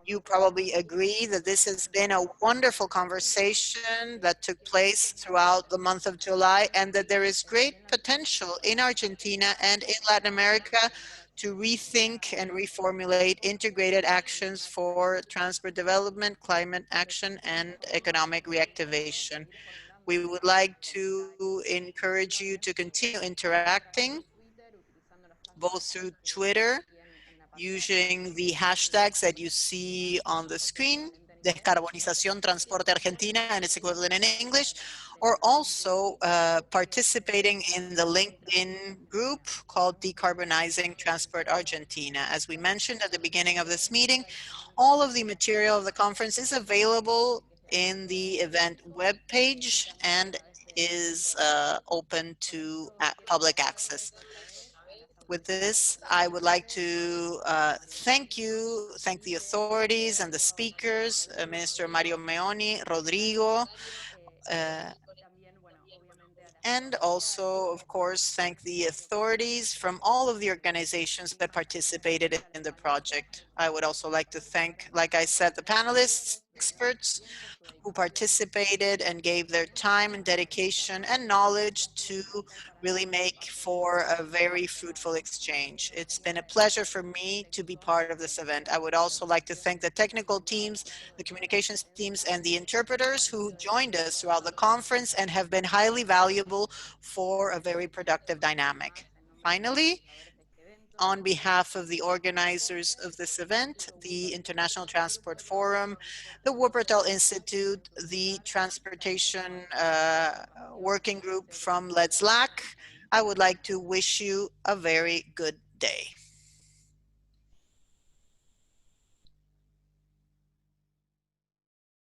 You probably agree that this has been a wonderful conversation that took place throughout the month of July, and that there is great potential in Argentina and in Latin America to rethink and reformulate integrated actions for transport development, climate action, and economic reactivation. We would like to encourage you to continue interacting, both through Twitter, using the hashtags that you see on the screen, Decarbonización Transporte Argentina and its equivalent in English, or also participating in the LinkedIn group called Decarbonizing Transport Argentina. As we mentioned at the beginning of this meeting, all of the material of the conference is available in the event webpage and is open to public access. With this, I would like to thank the authorities and the speakers, Minister Mario Meoni, Rodrigo, and also, of course, thank the authorities from all of the organizations that participated in the project. I would also like to thank, like I said, the panelists, experts who participated and gave their time and dedication and knowledge to really make for a very fruitful exchange. It's been a pleasure for me to be part of this event. I would also like to thank the technical teams, the communications teams, and the interpreters who joined us throughout the conference and have been highly valuable for a very productive dynamic. Finally, on behalf of the organizers of this event, the International Transport Forum, the Wuppertal Institute, the Transportation Working Group from Let's LAC, I would like to wish you a very good day.